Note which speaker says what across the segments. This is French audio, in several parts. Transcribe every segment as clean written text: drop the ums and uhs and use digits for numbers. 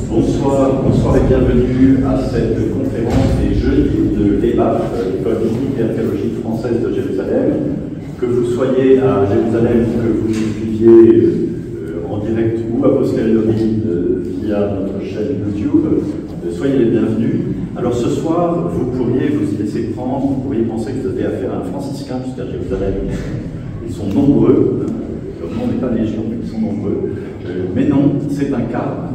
Speaker 1: Bonsoir et bienvenue à cette conférence des jeudis de l'EBAF, l'École biblique et archéologique française de Jérusalem. Que vous soyez à Jérusalem ou que vous nous suiviez en direct ou a posteriori via notre chaîne YouTube, soyez les bienvenus. Alors ce soir, vous pourriez vous y laisser prendre, vous pourriez penser que vous avez affaire à un franciscain, puisqu'à Jérusalem, ils sont nombreux. Leur nom n'est pas légion, mais ils sont nombreux. Mais non, c'est un cas.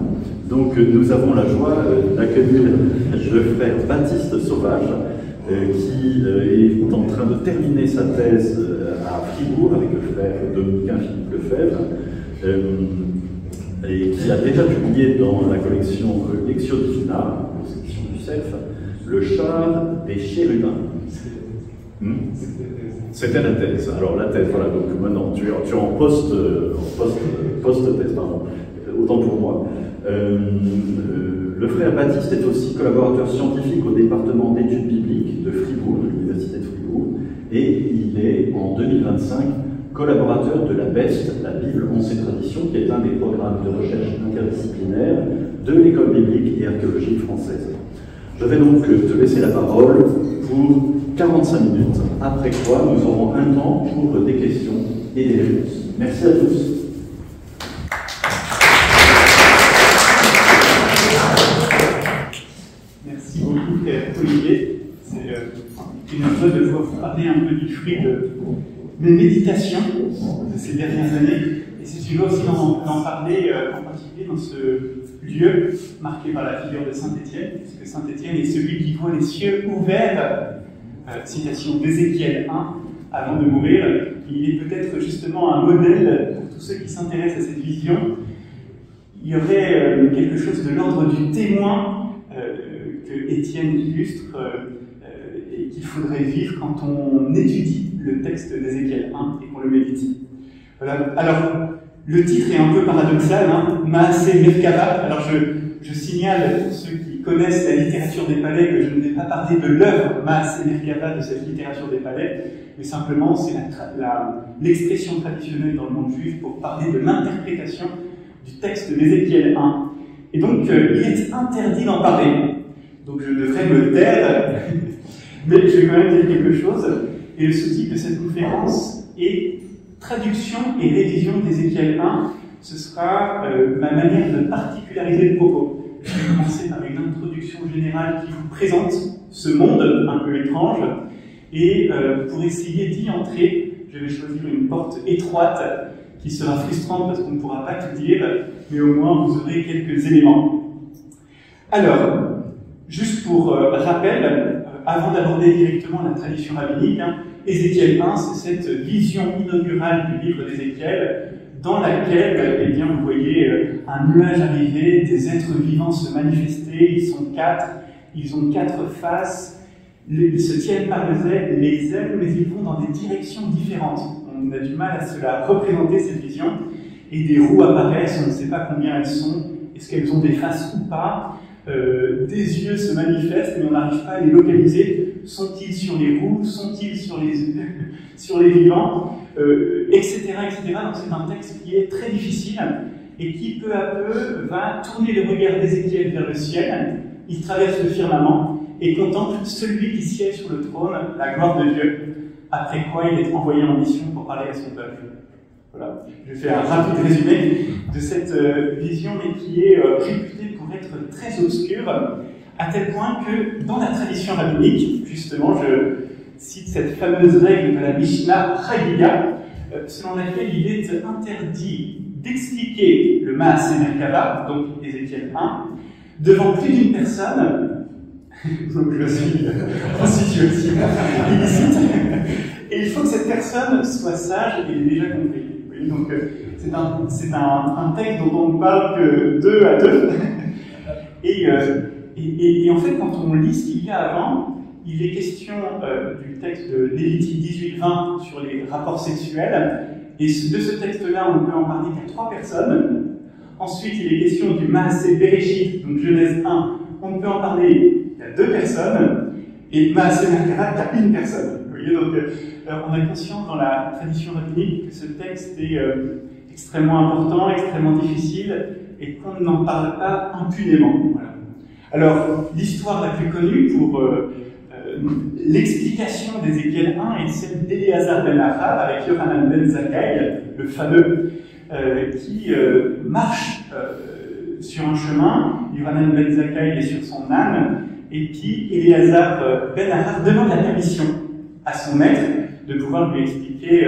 Speaker 1: Donc nous avons la joie d'accueillir le frère Baptiste Sauvage, qui est en train de terminer sa thèse à Fribourg avec le frère dominicain Philippe Lefebvre, et qui a déjà publié dans la collection Lectio Divina, section du CEF, le char des chérubins. C'était la thèse. Alors la thèse, voilà, donc maintenant tu es en post-thèse, pardon, autant pour moi. Le frère Baptiste est aussi collaborateur scientifique au département d'études bibliques de Fribourg, de l'université de Fribourg, et il est en 2025 collaborateur de la BEST, la Bible en ses traditions, qui est un des programmes de recherche interdisciplinaire de l'école biblique et archéologique française. Je vais donc te laisser la parole pour 45 minutes, après quoi nous aurons un temps pour des questions et des réponses. Merci à tous.
Speaker 2: Merci beaucoup, frère Olivier. C'est une joie de pouvoir vous parler un peu du fruit de mes méditations de ces dernières années. Et c'est une joie aussi d'en parler en particulier dans ce lieu marqué par la figure de Saint-Étienne, puisque Saint-Étienne est celui qui voit les cieux ouverts, citation d'Ézéchiel 1, avant de mourir. Il est peut-être justement un modèle pour tous ceux qui s'intéressent à cette vision. Il y aurait quelque chose de l'ordre du témoin que Étienne illustre et qu'il faudrait vivre quand on étudie le texte d'Ézéchiel 1 et qu'on le médite. Voilà. Alors, le titre est un peu paradoxal, hein, Maaseh Merkava. Alors, je signale pour ceux qui connaissent la littérature des palais que je ne vais pas parler de l'œuvre Maaseh Merkava de cette littérature des palais, mais simplement c'est l'expression traditionnelle dans le monde juif pour parler de l'interprétation du texte d'Ézéchiel 1. Et donc, il est interdit d'en parler. Donc, je devrais me taire, mais je vais quand même dire quelque chose. Et le sous-titre de cette conférence est Traduction et révision d'Ézéchiel 1. Ce sera ma manière de particulariser le propos. Je vais commencer par une introduction générale qui vous présente ce monde un peu étrange. Et pour essayer d'y entrer, je vais choisir une porte étroite qui sera frustrante parce qu'on ne pourra pas tout dire, mais au moins vous aurez quelques éléments. Alors, juste pour rappel, avant d'aborder directement la tradition rabbinique, Ézéchiel 1, c'est cette vision inaugurale du livre d'Ézéchiel, dans laquelle, eh bien, vous voyez un nuage arriver, des êtres vivants se manifester, ils sont quatre, ils ont quatre faces, ils se tiennent par les ailes, mais ils vont dans des directions différentes. On a du mal à se la représenter, cette vision, et des roues apparaissent, on ne sait pas combien elles sont, est-ce qu'elles ont des faces ou pas, des yeux se manifestent, mais on n'arrive pas à les localiser. Sont-ils sur les roues? Sont-ils sur les vivants, etc., etc. Donc c'est un texte qui est très difficile et qui peu à peu va tourner le regard d'Ézéchiel vers le ciel. Il traverse le firmament et contemple celui qui siège sur le trône, la gloire de Dieu. Après quoi il est envoyé en mission pour parler à son peuple. Voilà. Je fais un rapide résumé de cette vision, mais qui est réputée pour être très obscure, à tel point que dans la tradition rabbinique, justement, je cite cette fameuse règle de la Mishnah Chagiga, selon laquelle il est interdit d'expliquer le Maaseh Merkava, donc Ézéchiel 1, devant plus d'une personne. Donc je suis en situation illicite, et il faut que cette personne soit sage et ait déjà compris. Donc c'est un texte dont on ne parle que 2 à 2. Et en fait, quand on lit ce qu'il y a avant, il est question du texte de Lévitique 18-20 sur les rapports sexuels. Et de ce texte-là, on ne peut en parler qu'à 3 personnes. Ensuite, il est question du Maaseh Bereshit, donc Genèse 1. On ne peut en parler qu'à 2 personnes. Et Maaseh Merkava qu'à 1 personne. Vous voyez, donc on a conscience dans la tradition rabbinique que ce texte est extrêmement important, extrêmement difficile, et qu'on n'en parle pas impunément. Voilà. Alors, l'histoire la plus connue pour l'explication d'Ézéchiel 1 est celle d'Éléazar ben Ahab avec Yohanan ben Zakkai, le fameux, qui marche sur un chemin. Yohanan ben Zakkai est sur son âne, et puis Éléazar ben Ahab demande la permission à son maître de pouvoir lui expliquer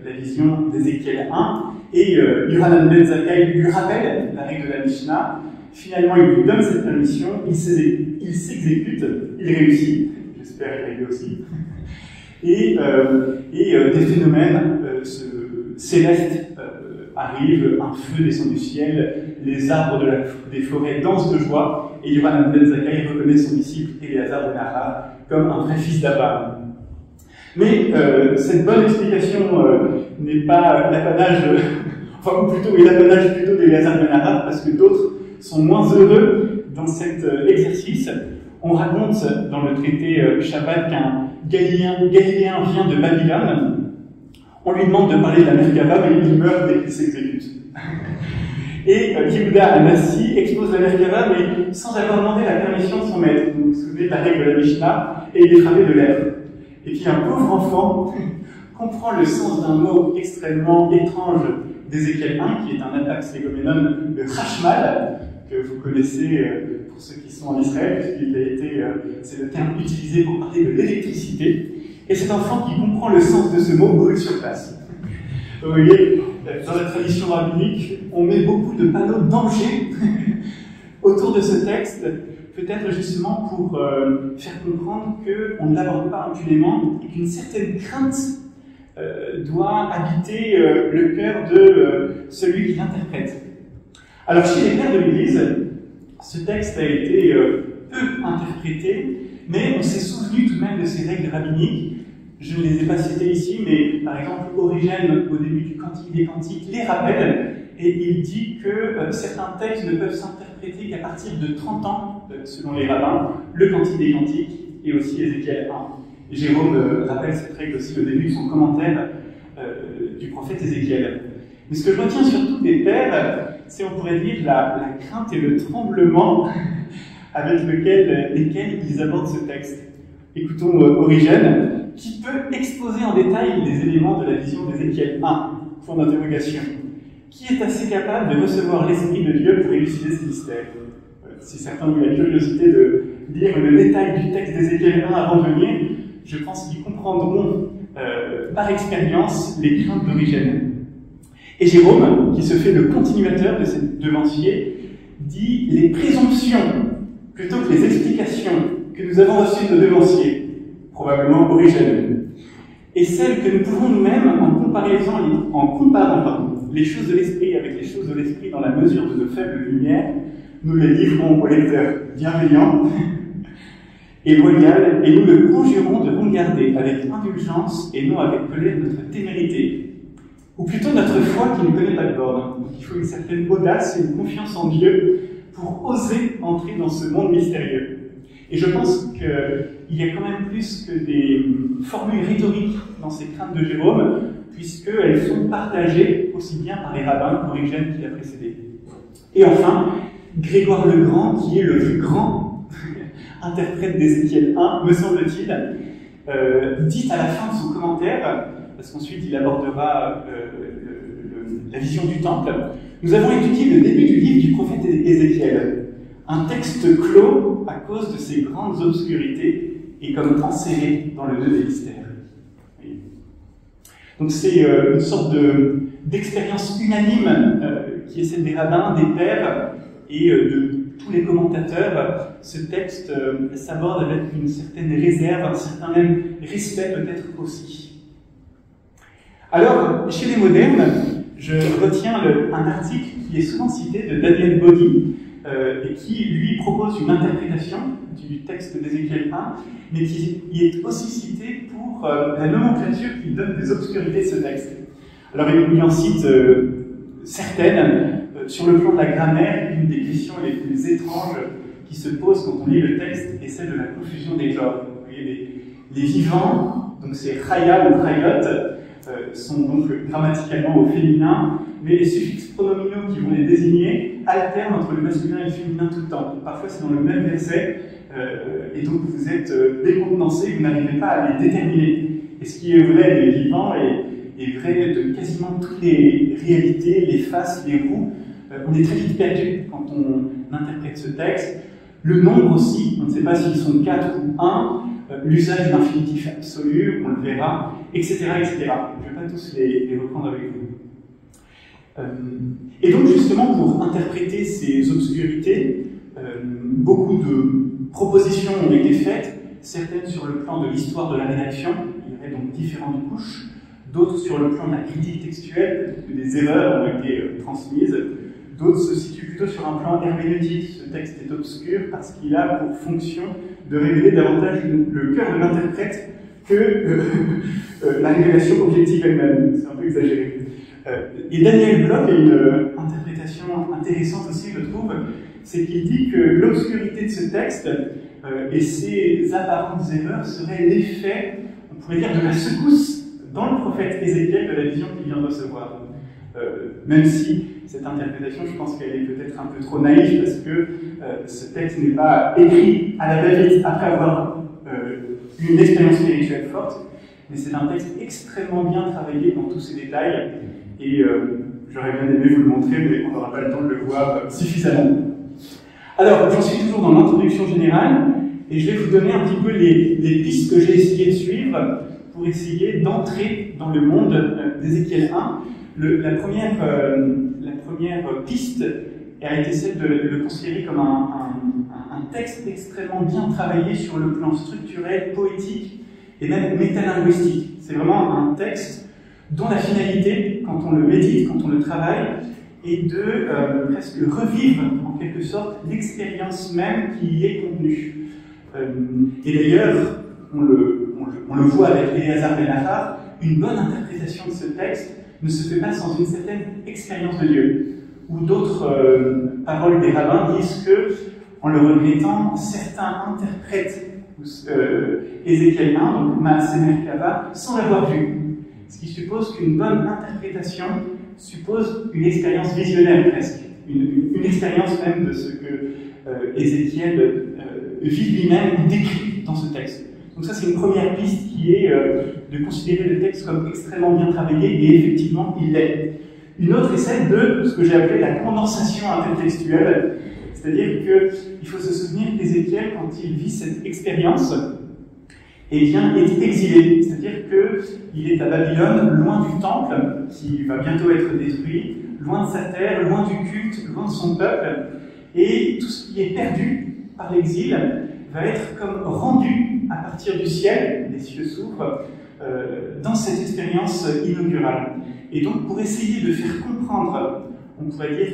Speaker 2: la vision d'Ézéchiel 1, et Yohanan ben Zakkai lui rappelle la règle de la Mishnah. Finalement, il lui donne cette permission, il s'exécute, il réussit, j'espère y arriver aussi, et des phénomènes célestes arrivent, un feu descend du ciel, les arbres des forêts dansent de joie, et Yohanan ben Zakkai reconnaît son disciple Éléazar ben Ahab comme un vrai fils d'Abraham. Mais cette bonne explication n'est pas l'apanage, enfin, ou plutôt est l'apanage plutôt d'Éléazar ben Ahab, parce que d'autres sont moins heureux dans cet exercice. On raconte dans le traité Shabbat qu'un Galiléen vient de Babylone. On lui demande de parler de la Merkava, mais il meurt dès qu'il s'exécute. Et Yehuda Hanassi expose la Merkava, mais sans avoir demandé la permission de son maître. Vous vous souvenez de la règle de la Mishnah, et il est frappé de l'air. Et puis un pauvre enfant comprend le sens d'un mot extrêmement étrange d'Ézéchiel 1, qui est un apax legomenon, le Hashmal, que vous connaissez pour ceux qui sont en Israël, puisqu'il a été, c'est le terme utilisé pour parler de l'électricité. Et cet enfant qui comprend le sens de ce mot brûle sur place. Vous voyez, dans la tradition rabbinique, on met beaucoup de panneaux danger autour de ce texte, peut-être justement pour faire comprendre qu'on ne l'aborde pas impunément et qu'une certaine crainte doit habiter le cœur de celui qui l'interprète. Alors, chez les pères de l'Église, ce texte a été peu interprété, mais on s'est souvenu tout de même de ces règles rabbiniques. Je ne les ai pas citées ici, mais par exemple, Origène, au début du Cantique des Cantiques, les rappelle, et il dit que certains textes ne peuvent s'interpréter qu'à partir de 30 ans, selon les rabbins, le Cantique des Cantiques et aussi Ézéchiel 1. Et Jérôme rappelle cette règle aussi au début de son commentaire du prophète Ézéchiel. Mais ce que je retiens surtout des pères, c'est, on pourrait dire, la crainte et le tremblement avec lesquels ils abordent ce texte. Écoutons Origène, qui peut exposer en détail les éléments de la vision d'Ézéchiel 1, point d'interrogation, qui est assez capable de recevoir l'Esprit de Dieu pour élucider ces mystères. Si certains ont eu la curiosité de lire le détail du texte d'Ézéchiel 1 avant de venir, je pense qu'ils comprendront par expérience les craintes d'Origène. Et Jérôme, qui se fait le continuateur de ces devanciers, dit les présomptions plutôt que les explications que nous avons reçues de nos devanciers, probablement Origène, et celles que nous pouvons nous-mêmes, en comparant les choses de l'esprit avec les choses de l'esprit dans la mesure de nos faibles lumières, nous les livrons au lecteur bienveillant et loyal, et nous le conjurons de regarder avec indulgence et non avec colère notre témérité, ou plutôt notre foi qui ne connaît pas de borne. Donc il faut une certaine audace et une confiance en Dieu pour oser entrer dans ce monde mystérieux. Et je pense qu'il y a quand même plus que des formules rhétoriques dans ces craintes de Jérôme, puisqu'elles sont partagées aussi bien par les rabbins qu'Origène qui l'a précédé. Et enfin, Grégoire le Grand, qui est le plus grand interprète d'Ézéchiel 1, me semble-t-il, dit à la fin de son commentaire, parce qu'ensuite il abordera la vision du temple, nous avons étudié le début du livre du prophète Ézéchiel, un texte clos à cause de ses grandes obscurités et comme enserré dans le nœud des mystères. Donc c'est une sorte d'expérience unanime qui est celle des rabbins, des pères et de tous les commentateurs. Ce texte s'aborde avec une certaine réserve, un certain même respect peut-être aussi. Alors, chez les modernes, je retiens un article qui est souvent cité de Daniel Body, et qui, lui, propose une interprétation du texte d'Ézéchiel 1, mais qui est aussi cité pour la nomenclature qui donne des obscurités de ce texte. Alors, il en cite certaines. Sur le plan de la grammaire, une des questions les plus étranges qui se pose quand on lit le texte est celle de la confusion des genres. Vous voyez, les vivants, donc c'est Chaya ou Chayot, sont donc grammaticalement au féminin, mais les suffixes pronominaux qui vont les désigner alternent entre le masculin et le féminin tout le temps. Parfois c'est dans le même verset, et donc vous êtes décontenancé, vous n'arrivez pas à les déterminer. Et ce qui est vrai des vivants est vrai de quasiment toutes les réalités, les faces, les roues. On est très vite perdu quand on interprète ce texte. Le nombre aussi, on ne sait pas s'ils sont 4 ou 1, l'usage de l'infinitif absolu, on le verra, etc. etc. Je ne vais pas tous les reprendre avec vous. Et donc justement, pour interpréter ces obscurités, beaucoup de propositions ont été faites, certaines sur le plan de l'histoire de la rédaction, il y avait donc différentes couches, d'autres sur le plan de la critique textuelle, peut-être que des erreurs ont été transmises, d'autres se situent plutôt sur un plan herméneutique. Ce texte est obscur parce qu'il a pour fonction de révéler davantage le cœur de l'interprète que la révélation objective elle-même. C'est un peu exagéré. Et Daniel Bloch a une interprétation intéressante aussi, je trouve, c'est qu'il dit que l'obscurité de ce texte et ses apparentes erreurs seraient l'effet, on pourrait dire, de la secousse dans le prophète Ézéchiel de la vision qu'il vient de recevoir. Même si cette interprétation, je pense qu'elle est peut-être un peu trop naïve, parce que ce texte n'est pas écrit à la va-vite après avoir eu une expérience spirituelle forte, mais c'est un texte extrêmement bien travaillé dans tous ses détails, et j'aurais bien aimé vous le montrer, mais on n'aura pas le temps de le voir suffisamment. Alors, j'en suis toujours dans l'introduction générale, et je vais vous donner un petit peu les pistes que j'ai essayé de suivre pour essayer d'entrer dans le monde d'Ézéchiel 1. La première piste a été celle de le considérer comme un texte extrêmement bien travaillé sur le plan structurel, poétique et même métalinguistique. C'est vraiment un texte dont la finalité, quand on le médite, quand on le travaille, est de presque revivre en quelque sorte l'expérience même qui y est contenue. Et d'ailleurs, on le voit avec Éléazar Ben Ahar, une bonne interprétation de ce texte ne se fait pas sans une certaine expérience de Dieu. Ou d'autres paroles des rabbins disent que, en le regrettant, certains interprètent Ézéchiel 1, donc Maaseh Merkava, sans l'avoir vu. Ce qui suppose qu'une bonne interprétation suppose une expérience visionnaire presque, une expérience même de ce que Ézéchiel vit lui-même ou décrit dans ce texte. Donc ça, c'est une première piste qui est de considérer le texte comme extrêmement bien travaillé, et effectivement, il l'est. Une autre est celle de ce que j'ai appelé la condensation intertextuelle, c'est-à-dire qu'il faut se souvenir qu'Ézéchiel, quand il vit cette expérience, eh bien, est exilé, c'est-à-dire qu'il est à Babylone, loin du temple, qui va bientôt être détruit, loin de sa terre, loin du culte, loin de son peuple, et tout ce qui est perdu par l'exil va être comme rendu à partir du ciel, les cieux s'ouvrent, dans cette expérience inaugurale. Et donc, pour essayer de faire comprendre, on pourrait dire,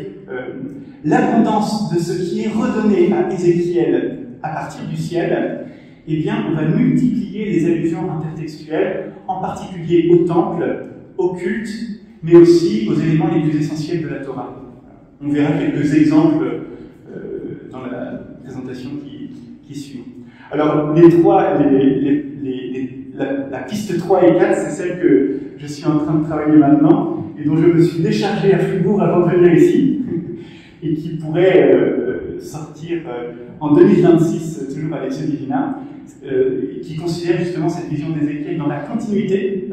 Speaker 2: l'abondance de ce qui est redonné à Ézéchiel à partir du ciel, eh bien, on va multiplier les allusions intertextuelles, en particulier au temple, au culte, mais aussi aux éléments les plus essentiels de la Torah. On verra quelques exemples dans la présentation qui suit. Alors, la piste 3 et 4, c'est celle que je suis en train de travailler maintenant, et dont je me suis déchargé à Fribourg avant de venir ici, et qui pourrait sortir en 2026, toujours à Lectio Divina, qui considère justement cette vision d'Ézéchiel dans la continuité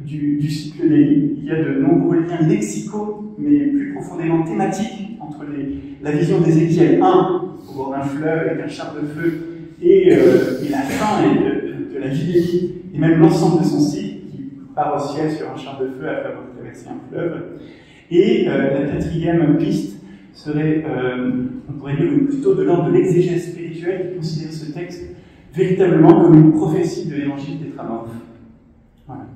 Speaker 2: du cycle des livres. Il y a de nombreux liens lexicaux, mais plus profondément thématiques, entre la vision d'Ézéchiel 1, au bord d'un fleuve avec un char de feu, et la fin de la vie d'Élie, et même l'ensemble de son cycle, qui part au ciel sur un char de feu après avoir traversé un fleuve. Et la quatrième piste serait, on pourrait dire, plutôt de l'ordre de l'exégèse spirituelle, qui considère ce texte véritablement comme une prophétie de l'évangile tétramorphe. Voilà.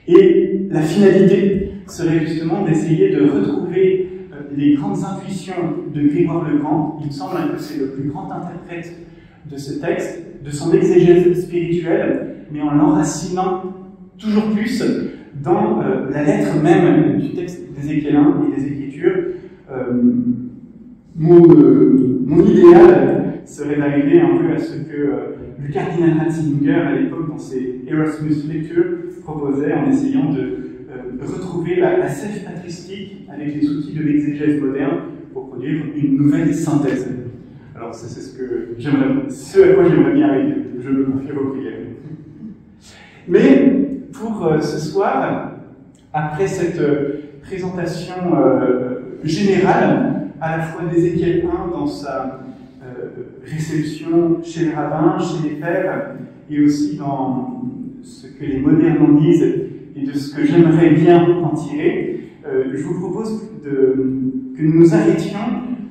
Speaker 2: Et la finalité serait justement d'essayer de retrouver les grandes intuitions de Grégoire le Grand. Il me semble que c'est le plus grand interprète de ce texte, de son exégèse spirituelle, mais en l'enracinant toujours plus dans la lettre même du texte d'Ézéchiel 1 et des Écritures. Mon idéal, serait d'arriver un peu à ce que le cardinal Ratzinger, à l'époque, dans ses Erasmus Lectures, proposait en essayant de retrouver la self-patristique avec les outils de l'exégèse moderne pour produire une nouvelle synthèse. Alors, c'est ce à quoi j'aimerais bien arriver. Je me confie vos prières. Mais pour ce soir, après cette présentation générale, à la fois d'Ézéchiel 1 dans sa réception chez les rabbins, chez les pères, et aussi dans ce que les modernes en disent et de ce que j'aimerais bien en tirer, je vous propose que nous nous arrêtions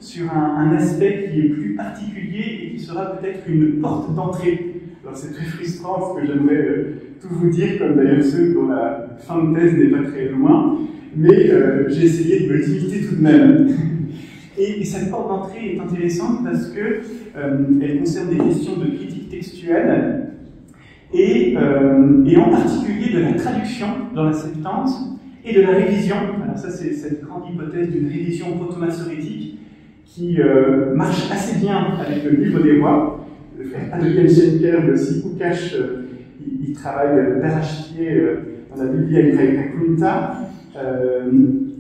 Speaker 2: sur un aspect qui est plus particulier et qui sera peut-être une porte d'entrée. Alors c'est très frustrant parce que j'aimerais tout vous dire, comme d'ailleurs ceux dont la fin de thèse n'est pas très loin, mais j'ai essayé de me limiter tout de même. Et cette porte d'entrée est intéressante parce qu'elle concerne des questions de critique textuelle et en particulier de la traduction dans la Septante et de la révision. Alors ça, c'est cette grande hypothèse d'une révision proto-massorétique qui marche assez bien avec le livre des rois. Le frère Adrien Schenker de Sikukash, il travaille d'arrache-pied dans la Biblia Hebraïca Kunta.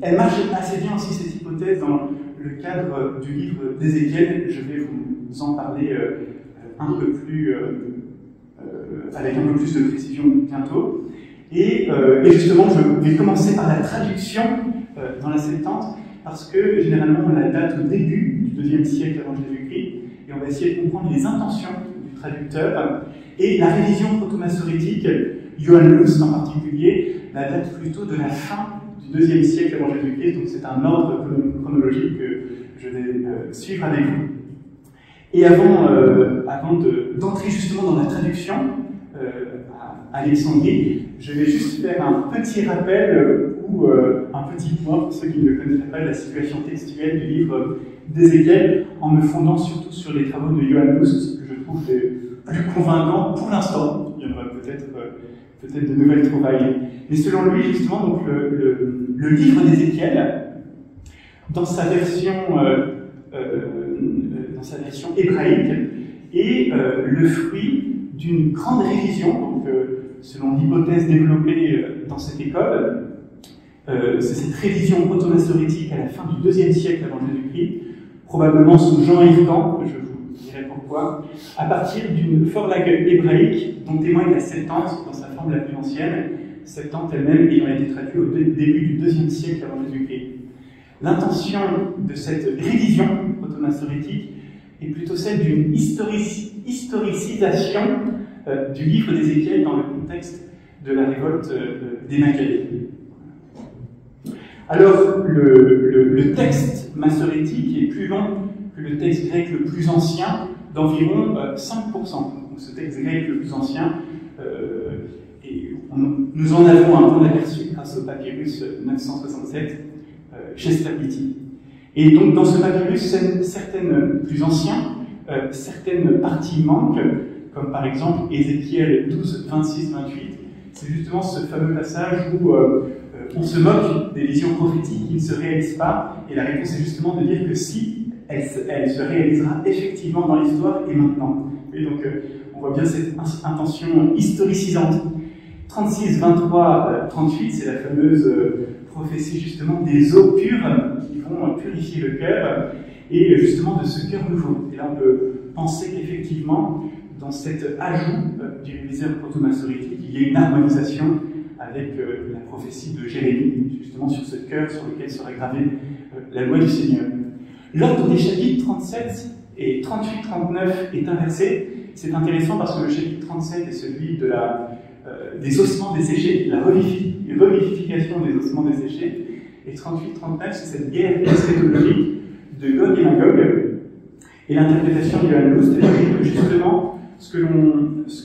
Speaker 2: Elle marche assez bien aussi, cette hypothèse, dans le cadre du livre d'Ézéchiel. Je vais vous en parler avec un peu plus de précision bientôt. Et justement, je vais commencer par la traduction dans la Septante, parce que généralement on la date au début du IIe siècle avant Jésus-Christ, et on va essayer de comprendre les intentions du traducteur. Et la révision proto-massorétique, Johann Lust en particulier, la date plutôt de la fin du IIe siècle avant Jésus-Christ, donc c'est un ordre chronologique que je vais suivre avec vous. Et avant d'entrer justement dans la traduction à Alexandrie, je vais juste faire un petit rappel ou un petit point pour ceux qui ne connaîtraient pas la situation textuelle du livre d'Ézéchiel, en me fondant surtout sur les travaux de Johann Lust, que je trouve les plus convaincants pour l'instant. Il y en aura peut-être de nouvelles trouvailles. Mais selon lui, justement, donc, le livre d'Ézéchiel, dans sa version hébraïque, est le fruit d'une grande révision, donc, selon l'hypothèse développée dans cette école. C'est cette révision proto-massorétique à la fin du IIe siècle avant Jésus-Christ, probablement sous Jean Hircan, je vous dirai pourquoi, à partir d'une forlag hébraïque dont témoigne la Septante dans sa forme la plus ancienne, Septante elle-même ayant été traduite au début du IIe siècle avant Jésus-Christ. L'intention de cette révision proto-massorétique est plutôt celle d'une historicisation du livre d'Ézéchiel dans le contexte de la révolte des Maccabées. Alors, le texte massorétique est plus long que le texte grec le plus ancien, d'environ 5%. Donc, ce texte grec le plus ancien, nous en avons un bon aperçu grâce au papyrus 967 chez Sterliti. Et donc, dans ce papyrus, certaines plus anciens, certaines parties manquent, comme par exemple Ézéchiel 12, 26, 28. C'est justement ce fameux passage où on se moque des visions prophétiques qui ne se réalisent pas, et la réponse est justement de dire que si, elle se réalisera effectivement dans l'histoire et maintenant. Et donc, on voit bien cette intention historicisante. 36, 23, 38, c'est la fameuse prophétie justement des eaux pures qui vont purifier le cœur, et justement de ce cœur nouveau. Et là, on peut penser qu'effectivement, dans cet ajout du réviseur proto-massorétique, il y a une harmonisation avec la prophétie de Jérémie, justement sur ce cœur sur lequel sera gravée la loi du Seigneur. L'ordre des chapitres 37 et 38-39 est inversé. C'est intéressant parce que le chapitre 37 est celui des ossements desséchés, la revivification des ossements desséchés, et 38-39, c'est cette guerre eschatologique de Gog et Magog. Et l'interprétation de Johann Lust est que justement, ce que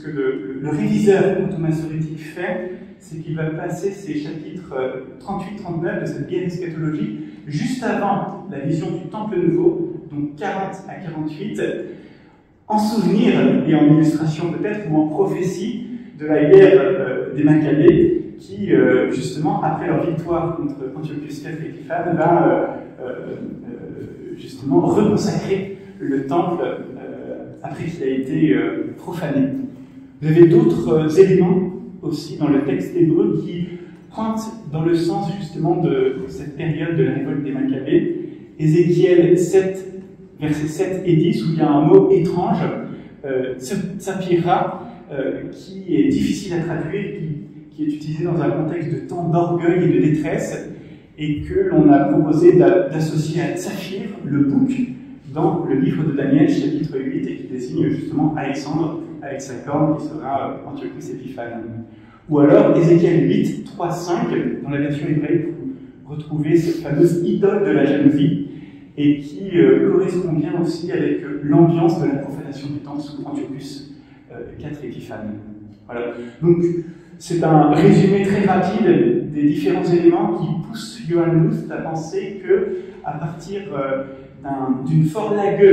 Speaker 2: le réviseur proto-massorétique fait, c'est qu'il va passer ces chapitres 38-39 de cette guerre eschatologique juste avant la vision du Temple Nouveau, donc 40 à 48, en souvenir et en illustration peut-être, ou en prophétie de la guerre des Maccabées, qui, justement, après leur victoire contre Antiochus IV et Épiphane, va justement reconsacrer le temple après qu'il a été profané. Vous avez d'autres éléments aussi dans le texte hébreu qui pointent dans le sens justement de cette période de la révolte des Maccabées. Ézéchiel 7, versets 7 et 10, où il y a un mot étrange, Tsapira, qui est difficile à traduire, qui est utilisé dans un contexte de temps d'orgueil et de détresse, et que l'on a proposé d'associer à Tsaphir, le bouc, dans le livre de Daniel, chapitre 8, et qui désigne justement Alexandre, avec sa corne, qui sera Antiochus Épiphane. Ou alors Ézéchiel 8, 3, 5, dans la version hébraïque, vous retrouvez cette fameuse idole de la jalousie, et qui correspond bien aussi avec l'ambiance de la profanation du temple sous Antiochus 4 Épiphane. Voilà. Donc, c'est un résumé très rapide des différents éléments qui poussent Johann Luth à penser que, à partir d'une forlague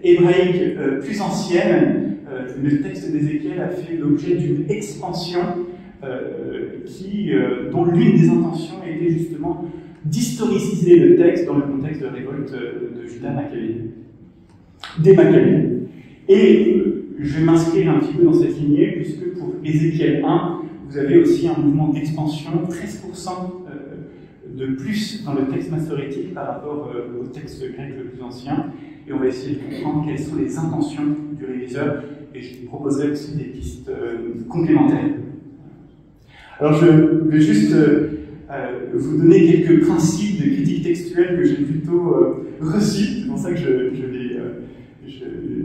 Speaker 2: hébraïque plus ancienne, le texte d'Ézéchiel a fait l'objet d'une expansion dont l'une des intentions était justement d'historiciser le texte dans le contexte de la révolte de Juda des Maccabées. Et je vais m'inscrire un petit peu dans cette lignée, puisque pour Ézéchiel 1, vous avez aussi un mouvement d'expansion, 13% de plus dans le texte massorétique par rapport au texte grec le plus ancien. Et on va essayer de comprendre quelles sont les intentions du réviseur, et je vous proposerai aussi des pistes complémentaires. Alors je vais juste vous donner quelques principes de critique textuelle que j'ai plutôt reçus. C'est pour ça que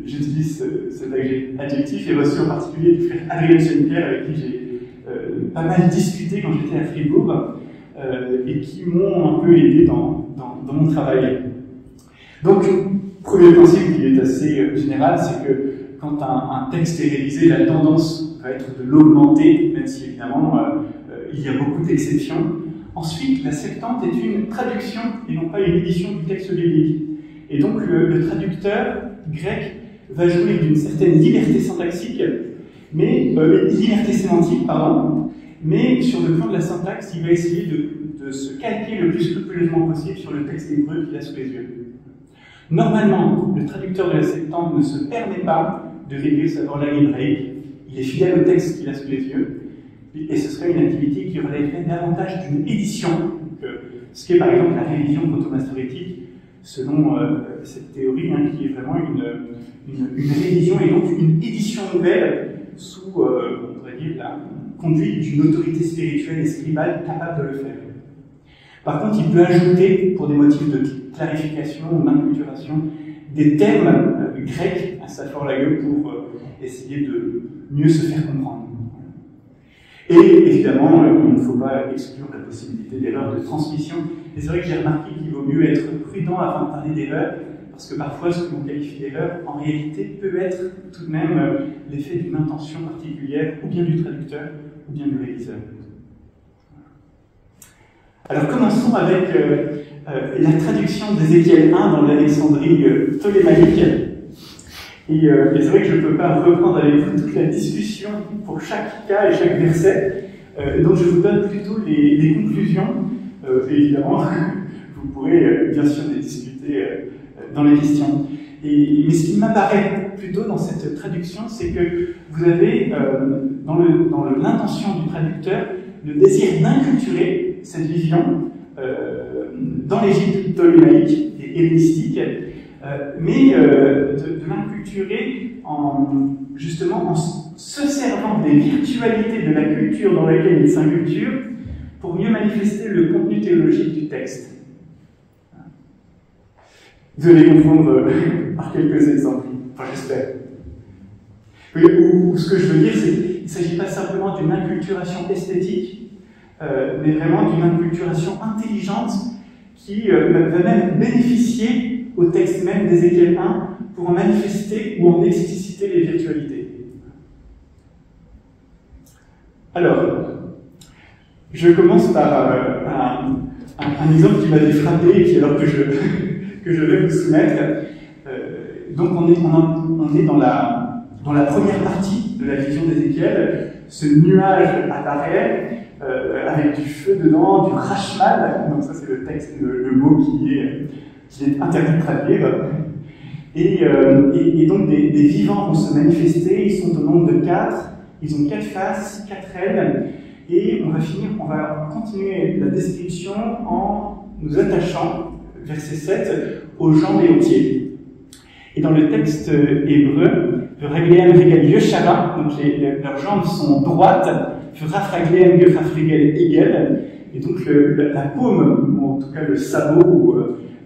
Speaker 2: j'utilise cet adjectif, et reçu en particulier du frère Adrien Schoenpierre, avec qui j'ai pas mal discuté quand j'étais à Fribourg, et qui m'ont un peu aidé dans mon travail. Donc, premier principe qui est assez général, c'est que quand un texte est révisé, la tendance va être de l'augmenter, même si évidemment il y a beaucoup d'exceptions. Ensuite, la Septante est une traduction et non pas une édition du texte biblique. Et donc le traducteur grec va jouer d'une certaine liberté syntaxique, liberté sémantique, pardon, mais sur le plan de la syntaxe, il va essayer de se calquer le plus scrupuleusement possible sur le texte hébreu qu'il a sous les yeux. Normalement, le traducteur de la Septante ne se permet pas de réduire sa forlague hébraïque, il est fidèle au texte qu'il a sous les yeux, et ce serait une activité qui relèverait davantage d'une édition, ce qui est par exemple la révision proto-massorétique, selon cette théorie, qui est vraiment une révision et donc une édition nouvelle sous, on pourrait dire, la conduite d'une autorité spirituelle et scribale capable de le faire. Par contre, il peut ajouter, pour des motifs de clarification ou d'inculturation, des termes grecs à sa forlague pour essayer de mieux se faire comprendre. Et évidemment, il ne faut pas exclure la possibilité d'erreurs de transmission. Et c'est vrai que j'ai remarqué qu'il vaut mieux être prudent avant de parler d'erreurs, parce que parfois ce que l'on qualifie d'erreur, en réalité, peut être tout de même l'effet d'une intention particulière, ou bien du traducteur, ou bien du réviseur. Alors commençons avec la traduction d'Ézéchiel 1 dans l'Alexandrie ptolémaïque. Et c'est vrai que je ne peux pas reprendre avec vous toute la discussion pour chaque cas et chaque verset, donc je vous donne plutôt les conclusions, et évidemment, vous pourrez bien sûr les discuter dans les questions. Mais ce qui m'apparaît plutôt dans cette traduction, c'est que vous avez dans l'intention du traducteur le désir d'inculturer cette vision dans l'Égypte ptolémaïque et hellénistique, mais de l'inculturer justement en se servant des virtualités de la culture dans laquelle il s'inculture pour mieux manifester le contenu théologique du texte. Vous allez comprendre par quelques exemples, enfin j'espère. Ou ce que je veux dire, c'est qu'il ne s'agit pas simplement d'une inculturation esthétique, mais vraiment d'une inculturation intelligente qui va même bénéficier au texte même d'Ézéchiel 1 pour en manifester ou en expliciter les virtualités. Alors, je commence par un exemple qui m'avait frappé et qui, alors que je vais vous soumettre. Donc on est dans la première partie de la vision d'Ézéchiel. Ce nuage apparaît avec du feu dedans, du rachmal, donc ça c'est le texte, le mot qui est interdit de traduire. Et donc des vivants vont se manifester, ils sont au nombre de 4, ils ont 4 faces, 4 ailes, et on va continuer la description en nous attachant, verset 7, aux jambes et aux pieds. Et dans le texte hébreu, Ragleem Regal Yeshara, donc leurs jambes sont droites, Rafragleem Gefafregel Egel, et donc la paume, ou en tout cas le sabot, ou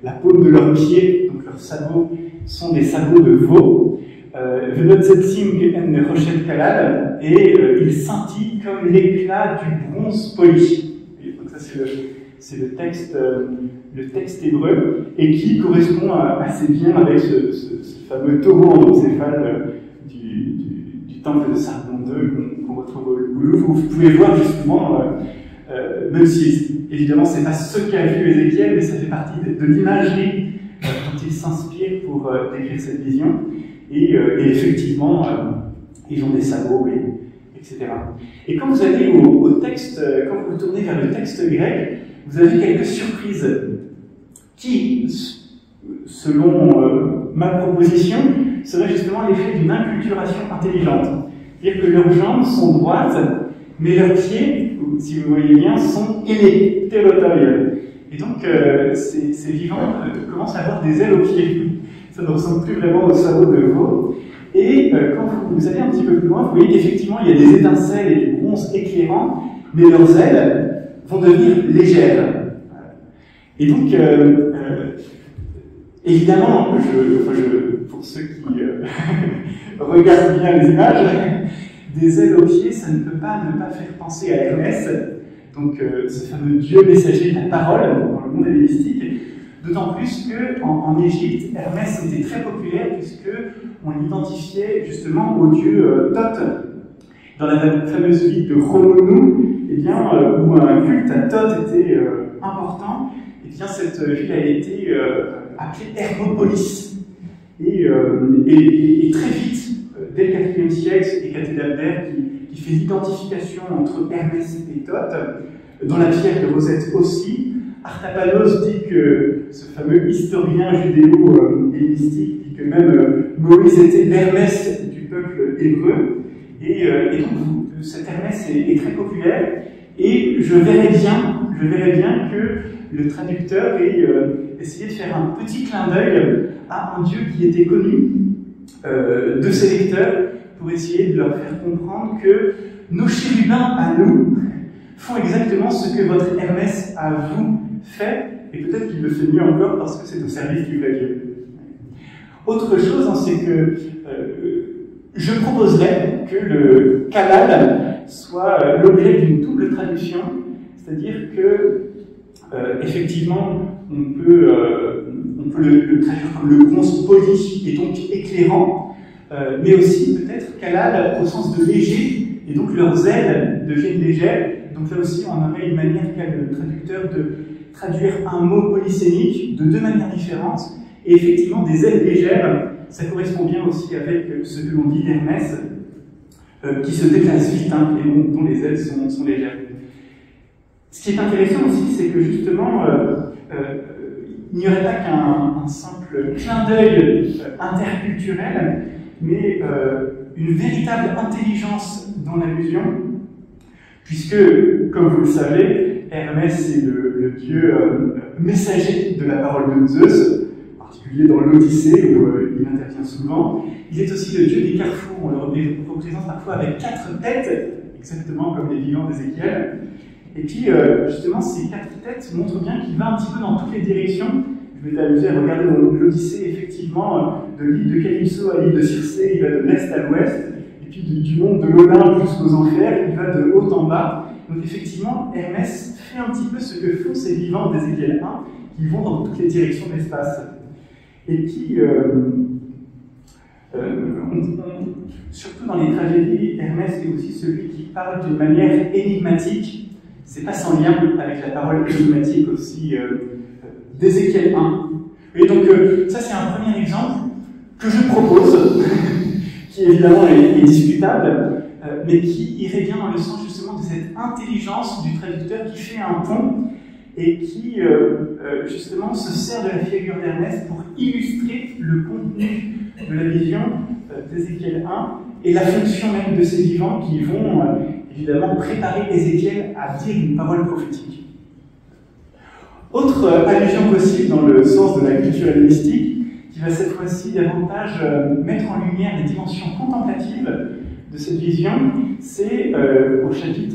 Speaker 2: la paume de leurs pieds, donc leurs sabots sont des sabots de veau, Venotzetzing en Rochelle Kalal, et ils scintillent comme l'éclat du bronze poli. Et donc ça c'est le texte hébreu, et qui correspond assez bien avec ce fameux taureau endocéphale du temple de Sargon II qu'on retrouve au Louvre, où vous pouvez voir justement, même si évidemment c'est pas ce qu'a vu Ézéchiel, mais ça fait partie de l'imagerie dont il s'inspire pour décrire cette vision, et effectivement, ils ont des sabots, etc. Et quand vous allez au texte, quand vous tournez vers le texte grec, vous avez quelques surprises qui, selon ma proposition, seraient justement l'effet d'une inculturation intelligente. C'est-à-dire que leurs jambes sont droites, mais leurs pieds, si vous voyez bien, sont ailés, télotoïdes. Et donc, ces vivants commencent à avoir des ailes aux pieds. Ça ne ressemble plus vraiment au sabot de veau. Et quand vous allez un petit peu plus loin, vous voyez qu'effectivement, il y a des étincelles et du bronze éclairant, mais leurs ailes vont devenir légères. Et donc, évidemment, pour ceux qui regardent bien les images, des ailes aux pieds, ça ne peut pas ne pas faire penser à Hermès, donc ce fameux dieu messager de la parole dans le monde hellénistique, d'autant plus qu'en Égypte, Hermès était très populaire puisqu'on l'identifiait justement au dieu Thoth. Dans la fameuse ville de Romonou, eh bien, où un culte à Thoth était important, eh bien, cette ville a été appelée Hermopolis. Et très vite, dès le IVe siècle, et Cathédrale qui fait l'identification entre Hermès et Thoth, dans la pierre de Rosette aussi, Artapanos dit que ce fameux historien judéo-hellénistique dit que même Moïse était l'Hermès du peuple hébreu, et donc cet Hermès est très populaire, et je verrais bien que le traducteur ait essayé de faire un petit clin d'œil à un dieu qui était connu de ses lecteurs, pour essayer de leur faire comprendre que nos chérubins à nous font exactement ce que votre Hermès à vous fait, et peut-être qu'il le fait mieux encore parce que c'est au service du vrai Dieu. Autre chose, c'est que je proposerais que le Kalal soit l'objet d'une double traduction, c'est-à-dire que effectivement on peut le traduire comme le bronze poli et donc éclairant, mais aussi peut-être Kalal au sens de léger, et donc leurs ailes deviennent légères. Donc là aussi on aurait une manière qu'a le traducteur de traduire un mot polysémique de deux manières différentes, et effectivement des ailes légères, ça correspond bien aussi avec ce que l'on dit d'Hermès, qui se déplace vite, et dont les ailes sont légères. Ce qui est intéressant aussi, c'est que justement, il n'y aurait pas qu'un simple clin d'œil interculturel, mais une véritable intelligence dans l'allusion, puisque, comme vous le savez, Hermès est le dieu messager de la parole de Zeus, en particulier dans l'Odyssée où il intervient souvent. Il est aussi le dieu des carrefours, on le représente parfois avec 4 têtes, exactement comme les vivants d'Ézéchiel. Et puis, justement, ces 4 têtes montrent bien qu'il va un petit peu dans toutes les directions. Je vais t'amuser à regarder l'Odyssée, effectivement, de l'île de Calypso à l'île de Circé, il va de l'est à l'ouest, et puis du monde de l'Olympe jusqu'aux enfers, il va de haut en bas. Donc, effectivement, Hermès fait un petit peu ce que font ces vivants d'Ézéchiel 1, qui vont dans toutes les directions de l'espace. Et qui, surtout dans les tragédies, Hermès est aussi celui qui parle d'une manière énigmatique. C'est pas sans lien avec la parole énigmatique aussi d'Ézéchiel 1. Et donc, ça c'est un premier exemple que je propose, qui évidemment est discutable, mais qui irait bien dans le sens justement de cette intelligence du traducteur qui fait un pont et qui justement se sert de la figure d'Ernest pour illustrer le contenu de la vision d'Ézéchiel 1 et la fonction même de ces vivants qui vont évidemment préparer Ézéchiel à dire une parole prophétique. Autre allusion possible dans le sens de la culture hellénistique, qui va cette fois-ci davantage mettre en lumière les dimensions contemplatives de cette vision, c'est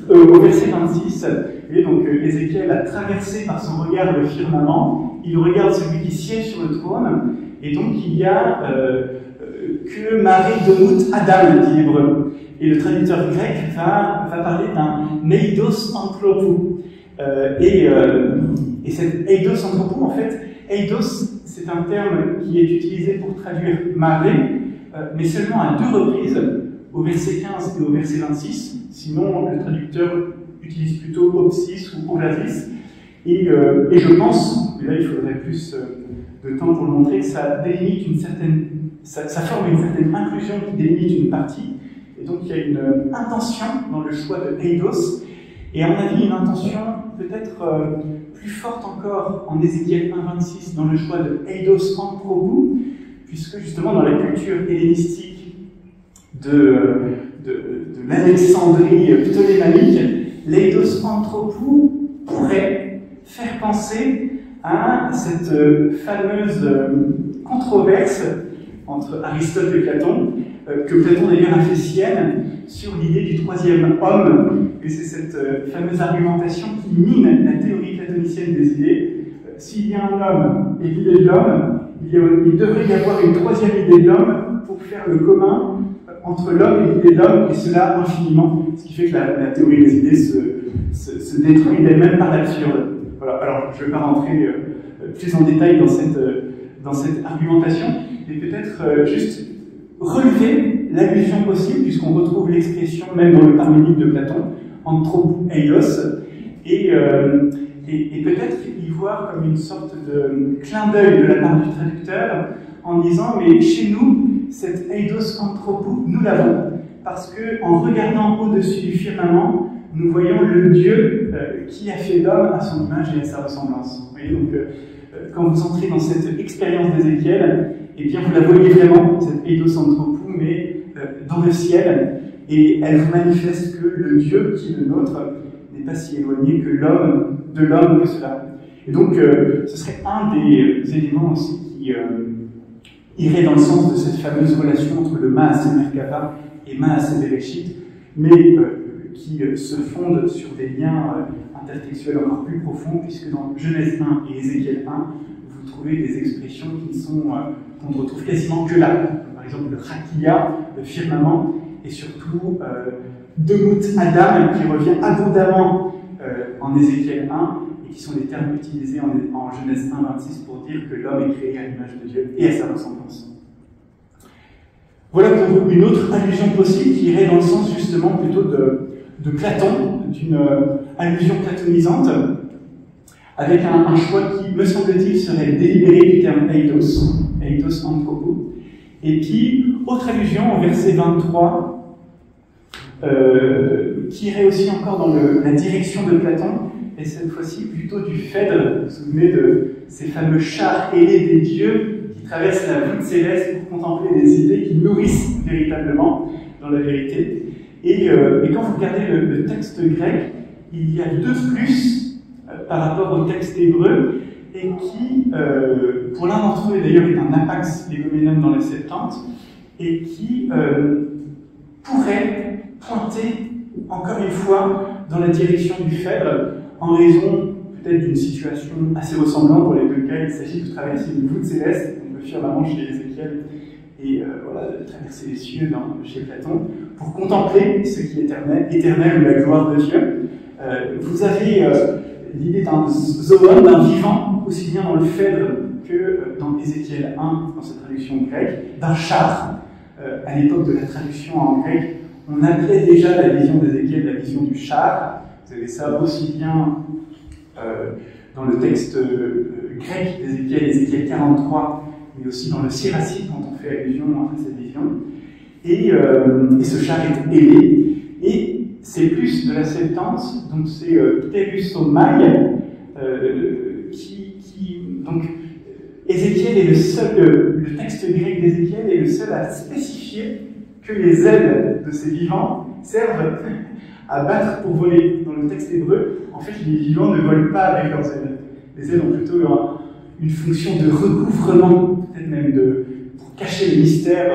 Speaker 2: au verset 26. Et donc Ézéchiel a traversé par son regard le firmament, il regarde celui qui siège sur le trône, et donc il y a que Marie Domut Adam, dit l'hébreu. Et le traducteur grec va parler d'un eidos anthropou. Et cet eidos anthropou, en fait, eidos, c'est un terme qui est utilisé pour traduire Marie, mais seulement à 2 reprises, au verset 15 et au verset 26. Sinon, le traducteur utilise plutôt opsis ou ovasis. Et je pense, mais là il faudrait plus de temps pour le montrer, que ça délimite une certaine, ça forme une certaine inclusion qui délimite une partie. Et donc il y a une intention dans le choix de eidos, et à mon avis une intention peut-être plus forte encore en Ézéchiel 1,26 dans le choix de eidos anthropou, puisque justement dans la culture hellénistique de l'Alexandrie ptolémaïque, l'eidos anthropou pourrait faire penser à cette fameuse controverse entre Aristote et Platon, que Platon d'ailleurs a fait sienne sur l'idée du troisième homme, et c'est cette fameuse argumentation qui mine la théorie platonicienne des idées. S'il y a un homme et l'idée de l'homme, il devrait y avoir une troisième idée de l'homme pour faire le commun entre l'homme et l'idée de l'homme, et cela infiniment, ce qui fait que la théorie des idées se détruit d'elle-même par l'absurde. Voilà. Alors, je ne vais pas rentrer plus en détail dans cette argumentation, mais peut-être juste relever l'allusion possible, puisqu'on retrouve l'expression même dans le Parménide de Platon, anthropou eidos, et peut-être y voir comme une sorte de clin d'œil de la part du traducteur, en disant, mais chez nous, cette eidos anthropou, nous l'avons, parce qu'en regardant au-dessus du firmament, nous voyons le Dieu qui a fait l'homme à son image et à sa ressemblance. Vous voyez, donc, quand vous entrez dans cette expérience d'Ézéchiel, eh bien, vous la voyez vraiment, cette eidos anthropou, mais dans le ciel, et elle vous manifeste que le Dieu qui est le nôtre n'est pas si éloigné que de l'homme que cela. Et donc, ce serait un des éléments aussi qui irait dans le sens de cette fameuse relation entre le Maaseh Merkava et Maaseh Bereshit, mais qui se fonde sur des liens intertextuels encore plus profonds, puisque dans Genèse 1 et Ézéchiel 1, vous trouvez des expressions qu'on ne retrouve quasiment que là. Par exemple, le Rakia, le firmament, et surtout Demut Adam, qui revient abondamment en Ézéchiel 1, et qui sont les termes utilisés en Genèse 1,26 pour dire que l'homme est créé à l'image de Dieu et à sa ressemblance. Voilà pour une autre allusion possible qui irait dans le sens justement plutôt de Platon, d'une allusion platonisante, avec un choix qui, me semble-t-il, serait délibéré du terme eidos anthropou, et puis, autre allusion au verset 23, qui irait aussi encore dans la direction de Platon, et cette fois-ci plutôt du Phèdre. Vous vous souvenez de ces fameux chars ailés des dieux qui traversent la voûte céleste pour contempler les idées qui nourrissent véritablement dans la vérité. Et quand vous regardez le texte grec, il y a 2 plus par rapport au texte hébreu, et qui, pour l'un d'entre eux d'ailleurs, est un apax legoménon dans la Septante, et qui pourrait pointer encore une fois dans la direction du Phèdre, en raison peut-être d'une situation assez ressemblante. Pour les 2 cas, il s'agit de traverser une voûte céleste, donc le firmament chez Ézéchiel, et voilà, de traverser les cieux chez Platon, pour contempler ce qui est éternel ou la gloire de Dieu. Vous avez l'idée d'un zoon, d'un vivant, aussi bien dans le Phèdre que dans Ézéchiel 1, dans sa traduction grecque, d'un char. À l'époque de la traduction en grec, on appelait déjà la vision d'Ézéchiel la vision du char. Vous avez ça aussi bien dans le texte grec d'Ézéchiel, Ézéchiel 43, mais aussi dans le Siracide, quand on fait allusion à cette vision. Et ce char est ailé. Et c'est plus de la Septante, donc c'est Pterus Omai, donc, Ézéchiel est le seul, le texte grec d'Ézéchiel est le seul à spécifier que les ailes de ces vivants servent à battre pour voler. Dans le texte hébreu, en fait, les vivants ne volent pas avec leurs ailes. Les ailes ont plutôt une fonction de recouvrement, peut-être même pour cacher le mystère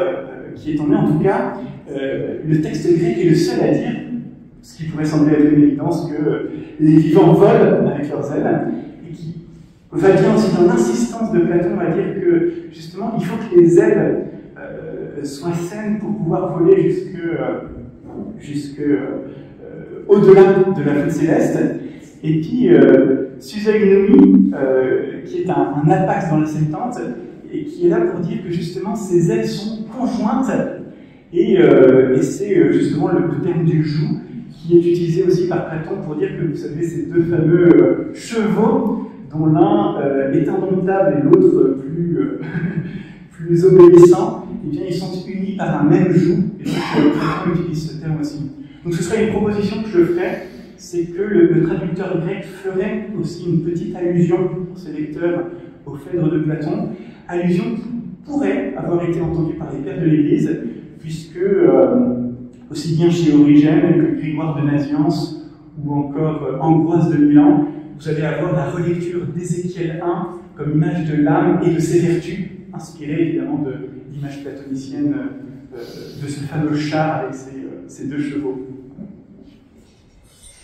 Speaker 2: qui est en eux. En tout cas, le texte grec est le seul à dire, ce qui pourrait sembler être une évidence, que les vivants volent avec leurs ailes, et qui va bien aussi dans l'insistance de Platon, va dire que justement, il faut que les ailes soient saines pour pouvoir voler jusque au-delà de la flotte céleste. Et puis, Susagnomi, qui est un apax dans la Septante, et qui est là pour dire que justement ces ailes sont conjointes, et c'est justement le terme du joug qui est utilisé aussi par Platon pour dire que, vous savez, ces deux fameux chevaux, dont l'un est indomptable et l'autre plus obéissant, eh bien, ils sont unis par un même joug, et donc Platon utilise ce terme aussi. Donc ce serait une proposition que je ferais, c'est que le traducteur grec ferait aussi une petite allusion pour ses lecteurs aux Phèdres de Platon, allusion qui pourrait avoir été entendue par les pères de l'Église, puisque aussi bien chez Origène que Grégoire de Nazianze ou encore Ambroise de Milan, vous allez avoir la relecture d'Ézéchiel 1 comme image de l'âme et de ses vertus, inspirée évidemment de l'image platonicienne de ce fameux char avec ses deux chevaux.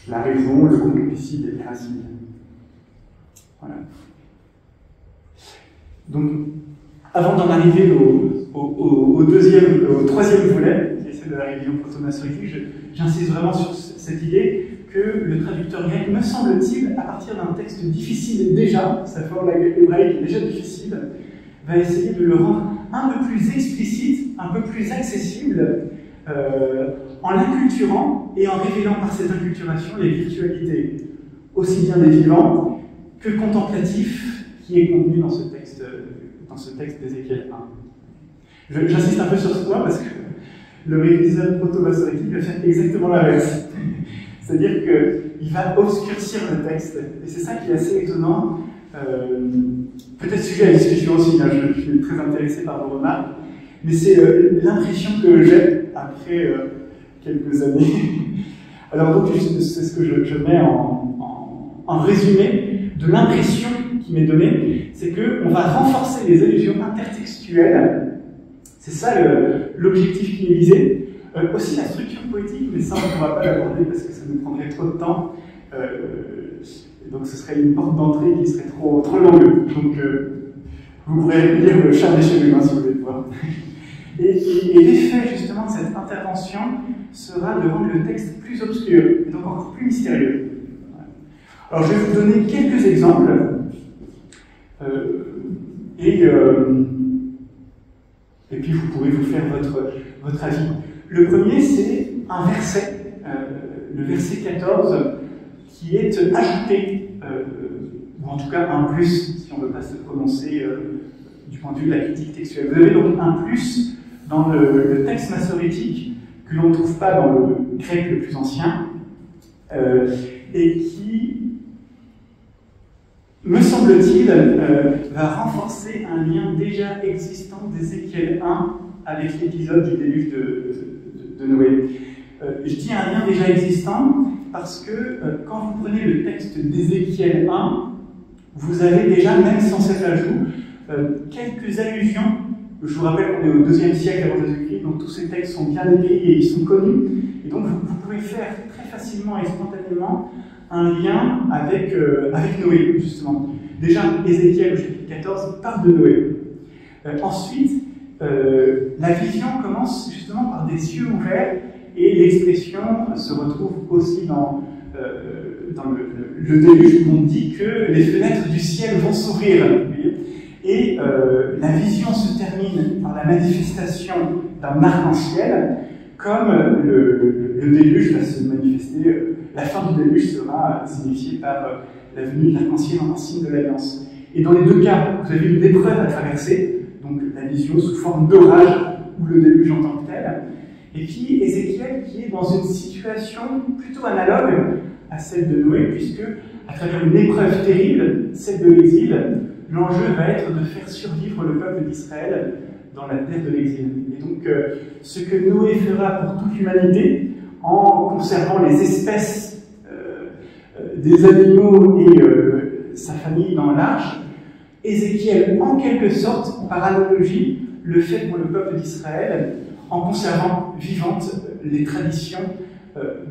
Speaker 2: La raison, le concupiscible et l'irascible. Voilà. Donc, avant d'en arriver au troisième volet, qui est celle de la révision proto-maçonnique, j'insiste vraiment sur cette idée que le traducteur grec, me semble-t-il, à partir d'un texte difficile déjà, sa forme hébraïque est déjà difficile, va essayer de le rendre un peu plus explicite, un peu plus accessible, en l'inculturant et en révélant par cette inculturation les virtualités aussi bien des vivants que contemplatifs qui est contenu dans ce texte d'Ézéchiel 1. J'insiste un peu sur ce point parce que le réviseur proto-maçonnique va faire exactement l'inverse. C'est-à-dire qu'il va obscurcir le texte. Et c'est ça qui est assez étonnant. Peut-être sujet à discussion aussi, hein, je suis très intéressé par vos remarques. Mais c'est l'impression que j'ai après quelques années. Alors donc, c'est ce que je mets en résumé de l'impression qui m'est donnée, c'est qu'on va renforcer les allusions intertextuelles. C'est ça l'objectif qui est visé. Aussi la structure poétique, mais ça on ne pourra pas l'aborder parce que ça nous prendrait trop de temps. Donc ce serait une porte d'entrée qui serait trop longue. Donc vous pourrez lire le Char des chérubins si vous voulez le voir. Et l'effet justement de cette intervention sera de rendre le texte plus obscur, et donc encore plus mystérieux. Alors je vais vous donner quelques exemples, et puis vous pourrez vous faire votre avis. Le premier, c'est un verset, le verset 14, qui est ajouté, ou en tout cas un plus, si on ne veut pas se prononcer du point de vue de la critique textuelle. Vous avez donc un plus dans le texte massorétique que l'on ne trouve pas dans le grec le plus ancien, et qui, me semble-t-il, va renforcer un lien déjà existant d'Ézéchiel 1 avec l'épisode du déluge de Noé. Je dis un lien déjà existant parce que quand vous prenez le texte d'Ézéchiel 1, vous avez déjà, même sans cet ajout, quelques allusions. Je vous rappelle qu'on est au IIe siècle avant Jésus-Christ, donc tous ces textes sont bien écrits et ils sont connus. Et donc vous pouvez faire très facilement et spontanément un lien avec Noé, justement. Déjà, Ézéchiel, au chapitre 14, parle de Noé. Ensuite, la vision commence justement par des yeux ouverts, et l'expression se retrouve aussi dans le déluge où on dit que les fenêtres du ciel vont s'ouvrir. Et la vision se termine par la manifestation d'un arc-en-ciel, comme le déluge va se manifester. La fin du déluge sera signifiée par la venue de l'arc-en-ciel en signe de l'alliance. Et dans les deux cas, vous avez une épreuve à traverser, donc la vision sous forme d'orage ou le déluge en tant que tel. Et puis Ézéchiel qui est dans une situation plutôt analogue à celle de Noé, puisque à travers une épreuve terrible, celle de l'exil, l'enjeu va être de faire survivre le peuple d'Israël dans la terre de l'exil. Et donc, ce que Noé fera pour toute l'humanité, en conservant les espèces des animaux et sa famille dans l'arche, Ézéchiel, en quelque sorte, par analogie, le fait pour le peuple d'Israël, en conservant vivantes les traditions,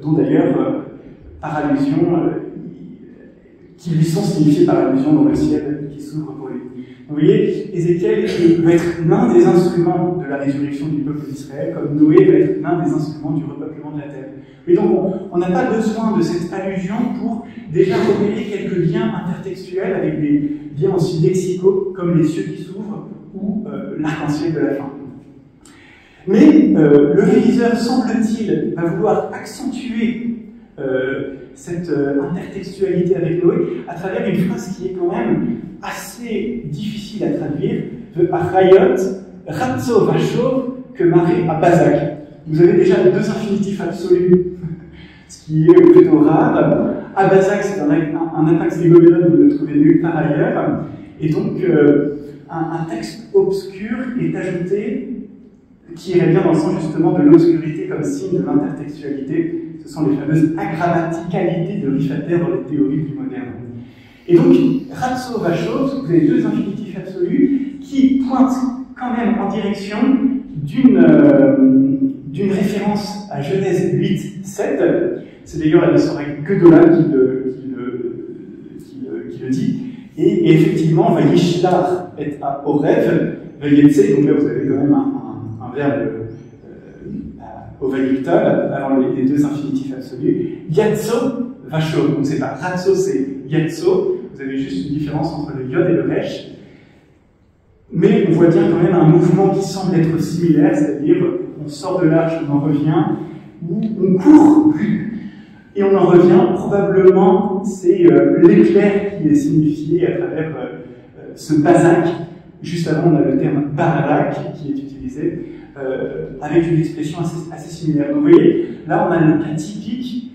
Speaker 2: dont d'ailleurs, par allusion, qui lui sont signifiées par allusion dans le ciel qui s'ouvre pour lui. Vous voyez, Ézéchiel va être l'un des instruments de la résurrection du peuple d'Israël, comme Noé va être l'un des instruments du repeuplement de la terre. Et donc, on n'a pas besoin de cette allusion pour déjà repérer quelques liens intertextuels avec des liens aussi lexicaux, comme les cieux qui s'ouvrent ou l'arc-en-ciel de la fin. Mais le réviseur, semble-t-il, va vouloir accentuer cette intertextualité avec Noé à travers une phrase qui est quand même assez difficile à traduire, de Arayot, Ratso Vachov, que marée à Bazak. Vous avez déjà deux infinitifs absolus, ce qui est plutôt rare. Abazak, c'est un apax légomènon, vous ne le trouvez nulle part ailleurs. Et donc, un texte obscur est ajouté qui irait bien dans le sens justement de l'obscurité comme signe de l'intertextualité. Ce sont les fameuses agrammaticalités de Rifater dans les théories du moderne. Et donc, Ratso Vachov, vous avez deux infinitifs absolus qui pointent quand même en direction d'une référence à Genèse 8, 7. C'est d'ailleurs la Sorek Gedola qui le dit. Et effectivement, Vayishlar et à Orev, Vayetse, donc là vous avez quand même un verbe au Vayiktal, avant les deux infinitifs absolus. Yatso Vachov, donc c'est pas Ratso, c'est Yatso. Vous avez juste une différence entre le Yod et le Resh. Mais on voit bien quand même un mouvement qui semble être similaire, c'est-à-dire on sort de l'arche, on en revient, ou on court, et on en revient. Probablement, c'est l'éclair qui est signifié à travers ce bazak. Juste avant, on a le terme barak qui est utilisé, avec une expression assez similaire. Donc vous voyez, là on a le cas typique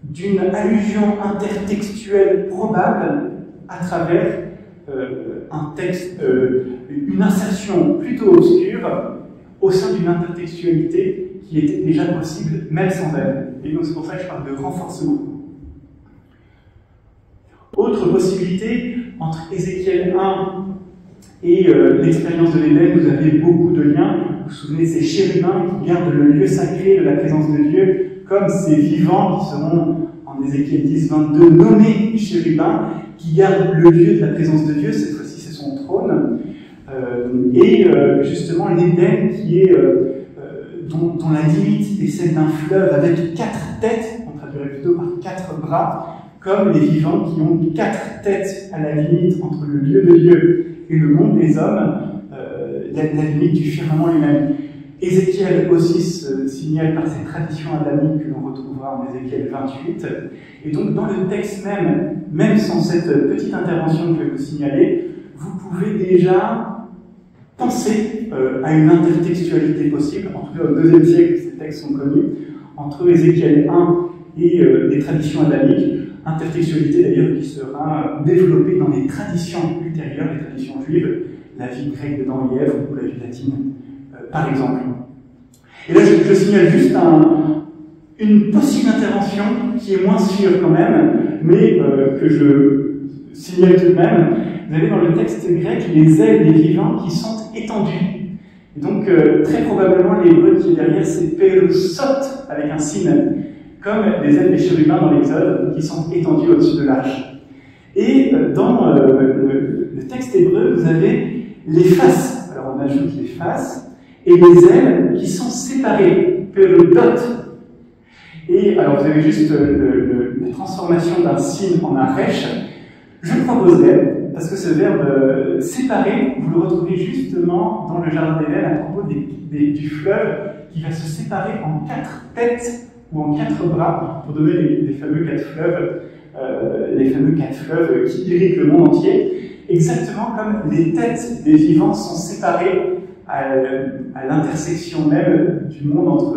Speaker 2: d'une allusion intertextuelle probable à travers un texte, une insertion plutôt obscure au sein d'une intertextualité qui était déjà possible même sans elle. Et donc c'est pour ça que je parle de renforcement. Autre possibilité, entre Ézéchiel 1 et l'expérience de l'Éden, vous avez beaucoup de liens. Vous vous souvenez de ces chérubins qui gardent le lieu sacré de la présence de Dieu, comme ces vivants qui seront, en Ézéchiel 10, 22, nommés chérubins, qui gardent le lieu de la présence de Dieu. Cette fois-ci, c'est son trône. Et justement, l'Éden qui est, dont la limite est celle d'un fleuve avec 4 têtes, on traduirait plutôt par 4 bras, comme les vivants qui ont 4 têtes à la limite entre le lieu de Dieu et le monde des hommes, la limite du firmament lui-même. Ézéchiel aussi se signale par cette tradition adamique que l'on retrouvera en Ézéchiel 28. Et donc, dans le texte même sans cette petite intervention que je vais vous signaler, vous pouvez déjà penser à une intertextualité possible. En tout cas, au IIe siècle, ces textes sont connus, entre Ézéchiel 1 et les traditions adamiques. Intertextualité d'ailleurs qui sera développée dans les traditions ultérieures, les traditions juives, la vie grecque de Dan et Ève ou la vie latine, par exemple. Et là, je signale juste une possible intervention qui est moins sûre quand même, mais que je signale tout de même. Vous avez dans le texte grec les ailes des vivants qui sont étendues. Et donc, très probablement, l'hébreu qui est derrière, c'est Perusot, avec un sin, comme les ailes des chérubins dans l'Exode, qui sont étendues au-dessus de l'arche. Et dans le texte hébreu, vous avez les faces. Alors, on ajoute les faces, et les ailes qui sont séparées, Perudot. Et alors, vous avez juste la transformation d'un sin en un resh. Je proposerais, parce que ce verbe séparer, vous le retrouvez justement dans le jardin d'Éden à propos du fleuve qui va se séparer en 4 têtes ou en 4 bras pour donner les fameux 4 fleuves, qui irriguent le monde entier, exactement comme les têtes des vivants sont séparées à l'intersection même du monde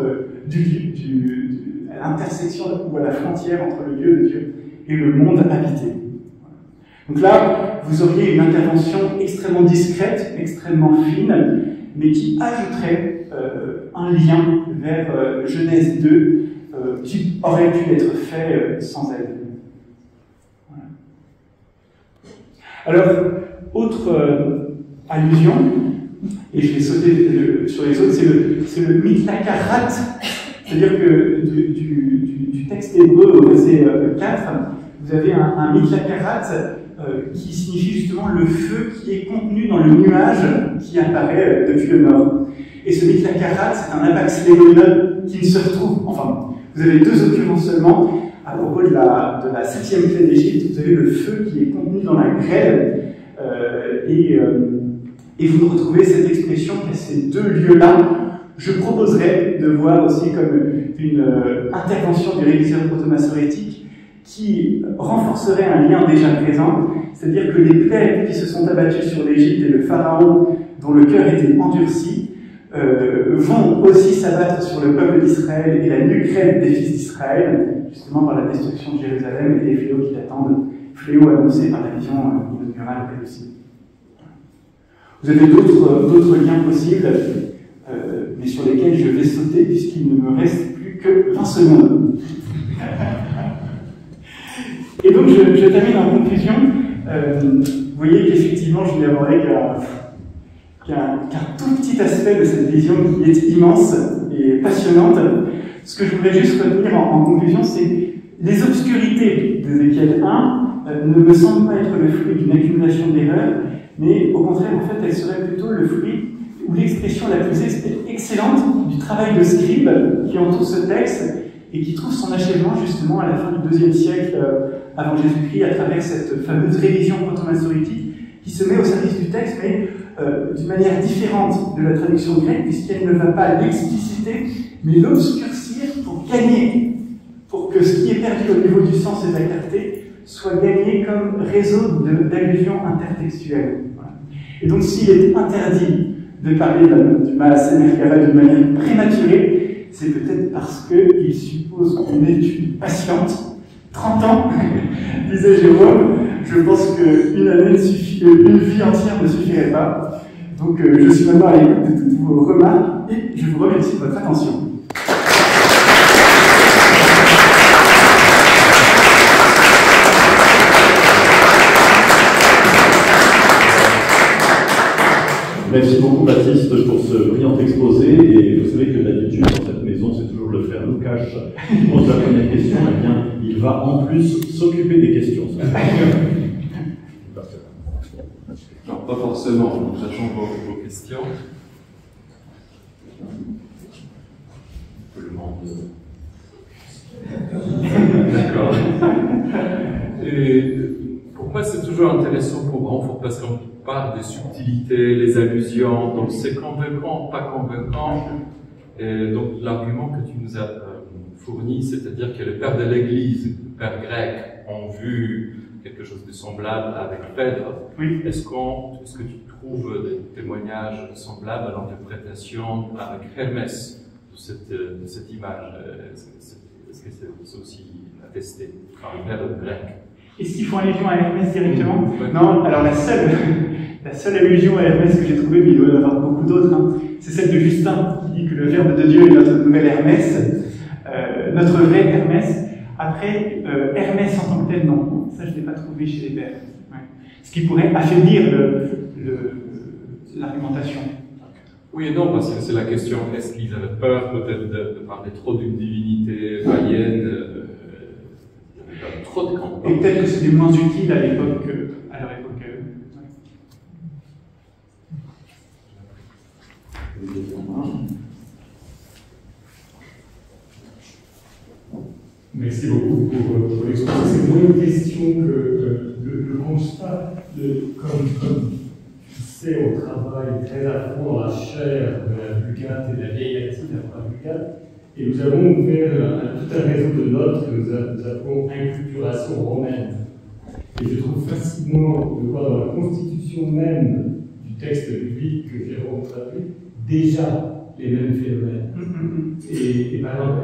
Speaker 2: à l'intersection ou à la frontière entre le lieu de Dieu et le monde habité. Donc là, vous auriez une intervention extrêmement discrète, extrêmement fine, mais qui ajouterait un lien vers Genèse 2 qui aurait pu être fait sans elle. Voilà. Alors, autre allusion, et je vais sauter sur les autres, c'est le mitlakarat, c'est-à-dire que du texte hébreu au verset 4, vous avez un mitlakarat qui signifie justement le feu qui est contenu dans le nuage qui apparaît depuis le nord. Et ce mitlakarat, c'est un abax léonine qui ne se retrouve, enfin, vous avez deux occurrences seulement, à propos de la 7e plaie d'Égypte, vous avez le feu qui est contenu dans la grêle, et vous retrouvez cette expression qu'à ces deux lieux-là. Je proposerais de voir aussi comme une intervention du réviseur proto-massorétique qui renforcerait un lien déjà présent, c'est-à-dire que les plaies qui se sont abattues sur l'Égypte et le pharaon dont le cœur était endurci vont aussi s'abattre sur le peuple d'Israël et la nucrète des fils d'Israël, justement par la destruction de Jérusalem et les fléaux qui l'attendent, fléaux annoncés par la vision inaugurale elle aussi. Vous avez d'autres liens possibles, mais sur lesquels je vais sauter puisqu'il ne me reste plus que 20 secondes. Et donc je termine en conclusion. Vous voyez qu'effectivement je n'ai abordé qu'un tout petit aspect de cette vision qui est immense et passionnante. Ce que je voudrais juste retenir en conclusion, c'est les obscurités d'Ézéchiel 1 ne me semblent pas être le fruit d'une accumulation d'erreurs, mais au contraire, en fait, elles seraient plutôt le fruit ou l'expression la plus excellente du travail de scribe qui entoure ce texte et qui trouve son achèvement justement à la fin du IIe siècle avant Jésus-Christ à travers cette fameuse révision proto-massorétique qui se met au service du texte, mais d'une manière différente de la traduction grecque, puisqu'elle ne va pas l'expliciter, mais l'obscurcir pour gagner, pour que ce qui est perdu au niveau du sens et de la clarté soit gagné comme réseau d'allusions intertextuelles. Voilà. Et donc, s'il est interdit de parler du Maaseh Merkava d'une manière prématurée, c'est peut-être parce qu'il suppose une étude patiente. 30 ans, disait Jérôme, je pense qu'une année une vie entière ne suffirait pas. Donc, je suis maintenant à l'écoute de toutes vos remarques et je vous remercie de votre attention.
Speaker 1: Merci beaucoup Baptiste pour ce brillant exposé, et vous savez que d'habitude dans cette maison c'est toujours le frère Loukash qui pose la première question, et bien il va en plus s'occuper des questions.
Speaker 3: Non, pas forcément, j'attends vos questions. Tout le monde. D'accord. Et pour moi c'est toujours intéressant pour renforcer, parce qu'on parle des subtilités, les allusions, donc c'est convaincant, pas convaincant. Et donc l'argument que tu nous as fourni, c'est-à-dire que les pères de l'Église, les pères grecs, ont vu quelque chose de semblable avec Phèdre. Oui. Est-ce que tu trouves des témoignages semblables à l'interprétation avec Hermès de cette image? Est-ce que c'est aussi attesté par les pères grecs?
Speaker 2: Est-ce qu'ils font allusion à Hermès directement? Non, alors la seule allusion à Hermès que j'ai trouvée, mais il doit y en avoir beaucoup d'autres, hein, c'est celle de Justin, qui dit que le Verbe de Dieu est notre nouvel Hermès, notre vrai Hermès. Après, Hermès en tant que tel, non. Ça, je ne l'ai pas trouvé chez les pères. Ouais. Ce qui pourrait affaiblir l'argumentation.
Speaker 3: Oui et non, parce que c'est la question, est-ce qu'ils avaient peur peut-être de parler trop d'une divinité païenne? Trop de camps.
Speaker 2: Et peut-être que c'était moins utile à l'époque, à leur époque.
Speaker 4: Merci beaucoup pour l'exposé. C'est moins une question que le constat, comme tu sais, on travaille très à fond dans la chair de la Vulgate et de la vieille latine avant la Vulgate. Et nous avons ouvert tout un réseau de notes que nous appelons inculturation romaine. Et je trouve fascinant de voir dans la constitution même du texte biblique que Jérôme traduit déjà les mêmes phénomènes. Et par exemple,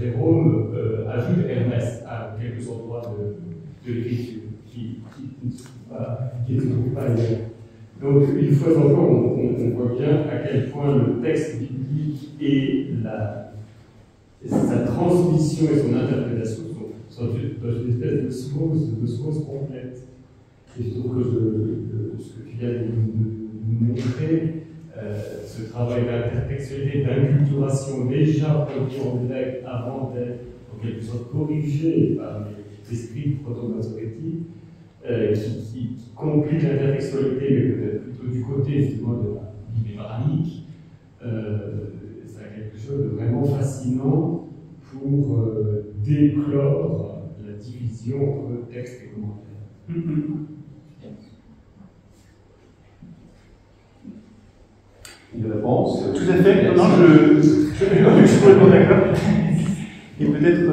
Speaker 4: Jérôme ajoute Hermès à quelques endroits de l'écriture, qui ne se trouve pas ailleurs. Donc, une fois encore, on voit bien à quel point le texte biblique et sa transmission et son interprétation sont dans une espèce d'osmose complète. Et je trouve que ce que tu viens de nous montrer, ce travail d'intertextualité, d'inculturation déjà produit en grec avant d'être en quelque sorte corrigé par les esprits proto-masorétiques, qui complique l'intertextualité, mais peut-être plutôt du côté justement de la Bible hébraïque, c'est quelque chose de vraiment fascinant pour déclore la division entre texte et commentaire.
Speaker 1: Une réponse?
Speaker 2: Tout à fait. Non, je suis complètement d'accord. Et peut-être.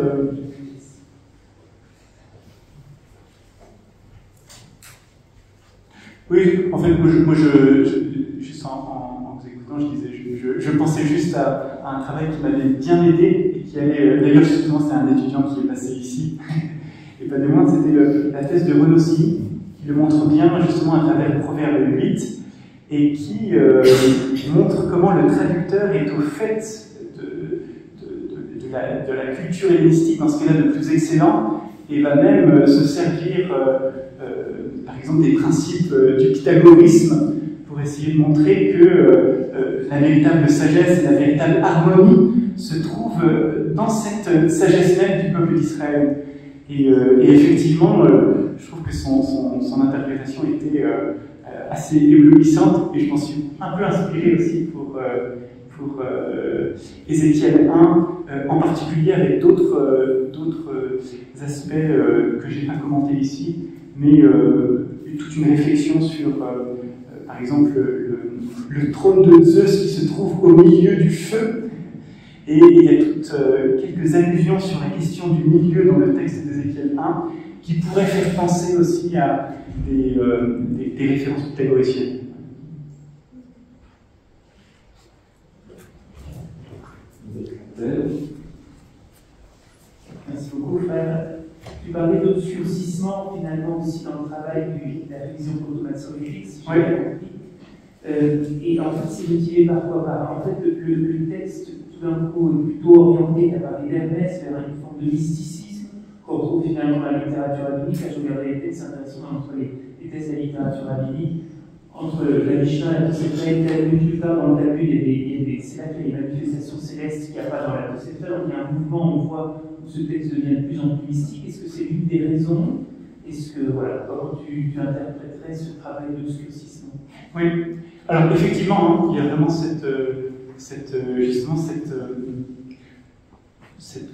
Speaker 2: Oui, en fait, moi juste en vous écoutant, je pensais juste à un travail qui m'avait bien aidé et qui allait. D'ailleurs, justement, c'est un étudiant qui est passé ici, et pas des moindres, c'était la thèse de Renossi, qui le montre bien justement à travers le Proverbe 8, et qui montre comment le traducteur est au fait de la culture hellénistique, dans ce qu'il a de plus excellent, et va même se servir, par exemple, des principes du pythagorisme pour essayer de montrer que la véritable sagesse et la véritable harmonie se trouvent dans cette sagesse même du peuple d'Israël. Et effectivement, je trouve que son interprétation était assez éblouissante, et je m'en suis un peu inspiré aussi pour Ézéchiel 1, en particulier avec d'autres aspects que je n'ai pas commentés ici, mais toute une réflexion sur, par exemple, le trône de Zeus qui se trouve au milieu du feu, et il y a quelques allusions sur la question du milieu dans le texte d'Ézéchiel 1 qui pourraient faire penser aussi à des références pythagoriciennes.
Speaker 5: Merci beaucoup, frère. Tu parlais d'obscurcissement, finalement, aussi dans le travail de la révision proto-maçonnique, si j'ai bien compris. Et en fait, c'est motivé par quoi? En fait, le texte, tout d'un coup, est plutôt orienté, à parler d'Hermès, vers une forme de mysticisme qu'on retrouve finalement dans la littérature rabbinique. Là, je regardais les textes intéressants entre les textes de la littérature rabbinique, entre la Mishnah et la Tosefta, plus tard dans le Talmud, c'est là qu'il y a les manifestations célestes qu'il n'y a pas dans la Tosefta. Donc il y a un mouvement, on voit, où ce texte devient de plus en plus mystique. Est-ce que c'est l'une des raisons? Est-ce que, voilà, comment tu interpréterais ce travail d'obscurcissement?
Speaker 2: Oui, alors effectivement, il y a vraiment cette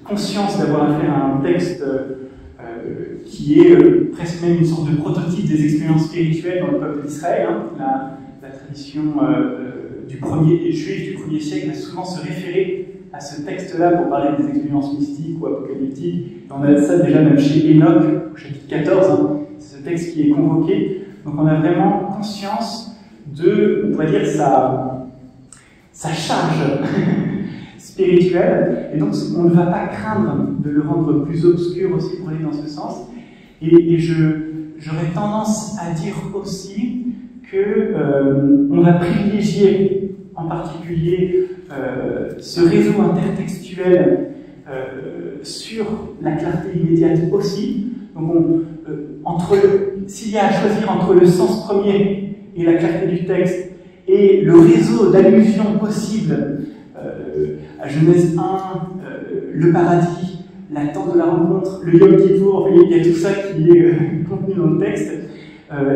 Speaker 2: conscience d'avoir affaire à un texte qui est presque même une sorte de prototype des expériences spirituelles dans le peuple d'Israël. La tradition du premier juif du 1er siècle va souvent se référer à ce texte-là pour parler des expériences mystiques ou apocalyptiques. Et on a ça déjà même chez Enoch, au chapitre 14, c'est ce texte qui est convoqué. Donc on a vraiment conscience de, on pourrait dire, sa charge spirituelle, et donc on ne va pas craindre de le rendre plus obscur aussi pour aller dans ce sens. Et j'aurais tendance à dire aussi que on va privilégier en particulier ce réseau intertextuel sur la clarté immédiate aussi. Donc s'il y a à choisir entre le sens premier et la clarté du texte et le réseau d'allusions possibles à Genèse 1, le paradis, la tente de la rencontre, le Yom Kippour, il y a tout ça qui est contenu dans le texte,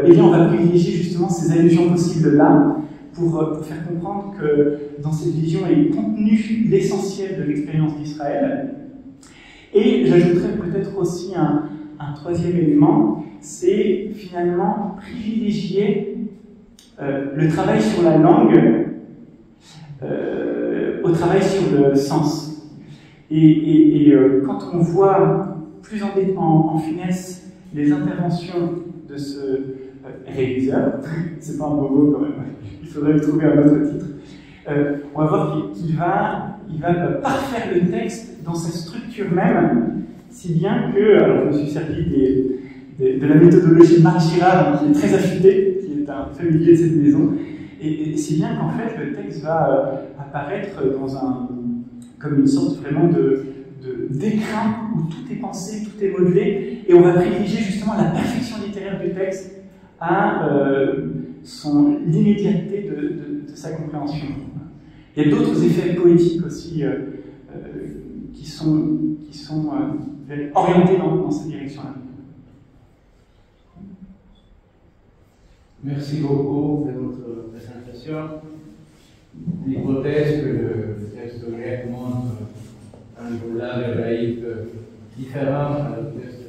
Speaker 2: et bien on va privilégier justement ces allusions possibles-là pour faire comprendre que dans cette vision est contenu l'essentiel de l'expérience d'Israël. Et j'ajouterais peut-être aussi un troisième élément, c'est finalement privilégier le travail sur la langue au travail sur le sens. Et quand on voit plus en finesse les interventions de ce réviseur, c'est pas un beau mot quand même, il faudrait lui trouver un autre titre, on va voir qu'il va parfaire le texte dans sa structure même, si bien que, alors je me suis servi de la méthodologie de Marc Girard, qui est très affûté, qui est un familier de cette maison, et si bien qu'en fait le texte va apparaître comme une sorte vraiment d'écrin où tout est pensé, tout est modelé, et on va privilégier justement la perfection littéraire du texte à l'immédiateté de sa compréhension. Il y a d'autres effets poétiques aussi qui sont orientés dans cette direction-là.
Speaker 6: Merci beaucoup de votre présentation. L'hypothèse que le texte grec montre un vocabulaire hébraïque différent du texte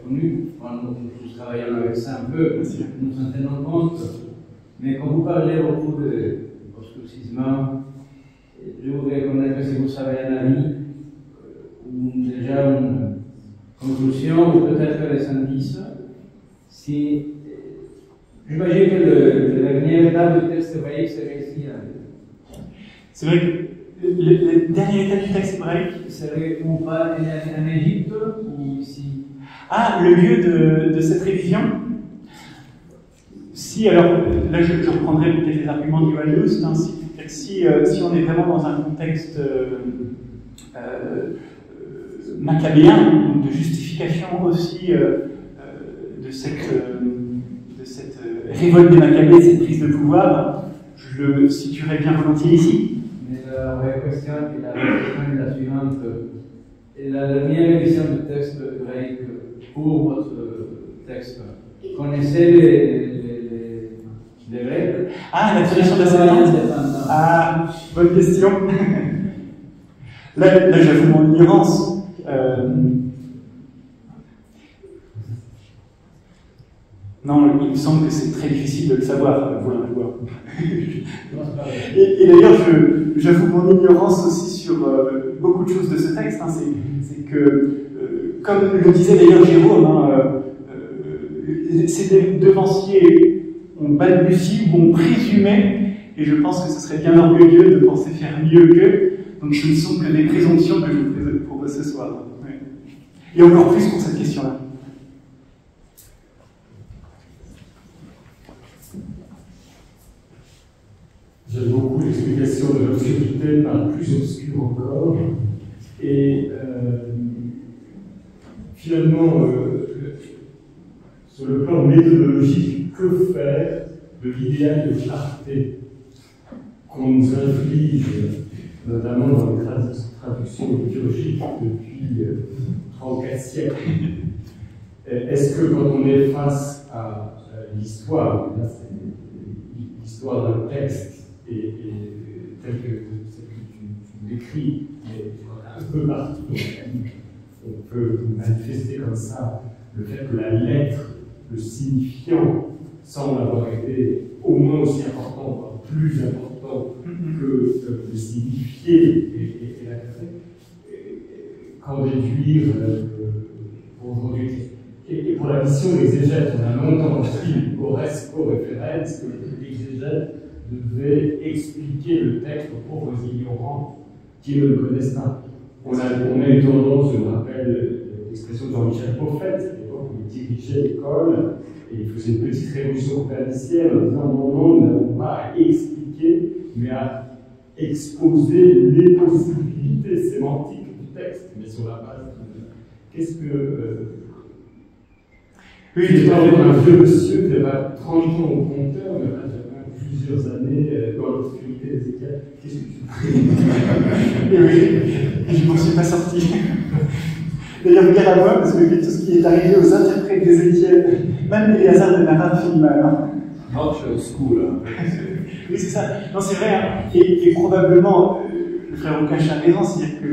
Speaker 6: connu, quand nous travaillons avec ça un peu, nous en tenons compte. Mais quand vous parlez beaucoup de obscurcissement, je voudrais connaître si vous avez un avis, ou déjà une conclusion, ou peut-être des indices. Si j'imagine que la dernière étape du texte hébraïque serait ici.
Speaker 2: C'est vrai que les dernières étapes du texte hébraïque
Speaker 6: serait ou pas en Égypte ou ici?
Speaker 2: Ah, le lieu de cette révision? Si, alors, là je reprendrai peut-être les arguments de Johan Lust, hein, si on est vraiment dans un contexte maccabéen, de justification aussi de cette révolte des Maccabées, de cette prise de pouvoir, je le situerai bien volontiers ici.
Speaker 6: Mais la vraie question est la suivante. Et la dernière édition du texte grec pour votre texte, connaissez les règles?
Speaker 2: Ah, la tradition de la Septante. Ah, bonne question. Là j'avoue mon ignorance. Non, il me semble que c'est très difficile de le savoir. Et d'ailleurs, j'avoue mon ignorance aussi sur beaucoup de choses de ce texte. Hein. C'est que, comme le disait d'ailleurs Jérôme, hein, ces devanciers ont balbutié ou ont présumé, et je pense que ce serait bien orgueilleux de penser faire mieux qu'eux. Donc ce ne sont que des présomptions que je vous propose ce soir. Ouais. Et encore plus pour cette question-là.
Speaker 4: J'aime beaucoup l'explication de l'obscurité par plus obscur encore. Et finalement, sur le plan méthodologique, que faire de l'idéal de clarté qu'on nous inflige, notamment dans les traductions liturgiques depuis 3 ou 4 siècles? Est-ce que quand on est face à l'histoire, là c'est l'histoire d'un texte, et tel que tu l'écris, mais un peu partout, on peut manifester comme ça le fait que la lettre, le signifiant, semble avoir été au moins aussi important, voire plus important que le signifié et la clarté. Qu'en déduire pour aujourd'hui? Et pour la mission d'exégète, on a longtemps dit au référence que l'exégète devait expliquer le texte aux pauvres ignorants qui ne le connaissent pas. On a eu tendance, je me rappelle l'expression de Jean-Michel Poffet, à l'époque où il dirigeait l'école, et il faisait une petite révolution copernicienne en disant non, nous n'avons pas à expliquer, mais à exposer les possibilités sémantiques du texte, mais sur la base de. Qu'est-ce que.
Speaker 2: Oui,
Speaker 4: j'étais un vieux monsieur qui avait 30 ans au compteur, mais plusieurs années dans l'obscurité des écailles. Qu'est-ce que tu fais?
Speaker 2: Et oui, je ne m'en suis pas sorti. D'ailleurs, regarde à moi, parce que vu tout ce qui est arrivé aux interprètes d'Ézéchiel, même les hasards de Nara finit mal. Hein.
Speaker 3: Non, je suis au school.
Speaker 2: Oui, c'est ça. Non, c'est vrai. Hein. Et probablement, le frère Roucache a raison, c'est-à-dire que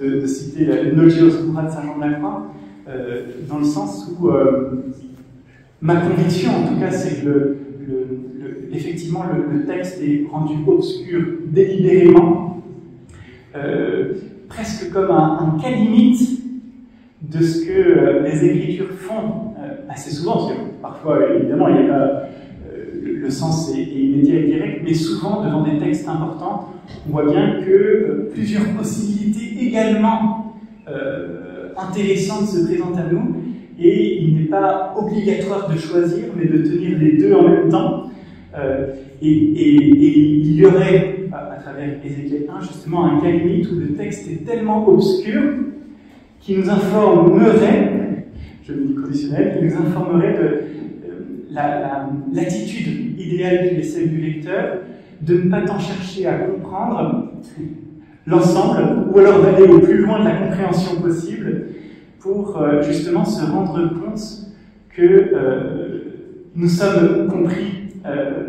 Speaker 2: de citer la Noge Oscura de Saint-Jean-de-la-Croix, dans le sens où ma conviction, en tout cas, c'est que effectivement, le texte est rendu obscur délibérément, presque comme un cas limite de ce que les Écritures font assez souvent, parce que parfois, évidemment, il y a pas, le sens est immédiat et direct, mais souvent, devant des textes importants, on voit bien que plusieurs possibilités également intéressantes se présentent à nous, et il n'est pas obligatoire de choisir, mais de tenir les deux en même temps. Et il y aurait, à travers Ézéchiel 1, justement un cas limite où le texte est tellement obscur qu'il nous informerait, je le dis conditionnel, il nous informerait de l'attitude idéale qui est celle du lecteur, de ne pas tant chercher à comprendre l'ensemble, ou alors d'aller au plus loin de la compréhension possible pour justement se rendre compte que nous sommes compris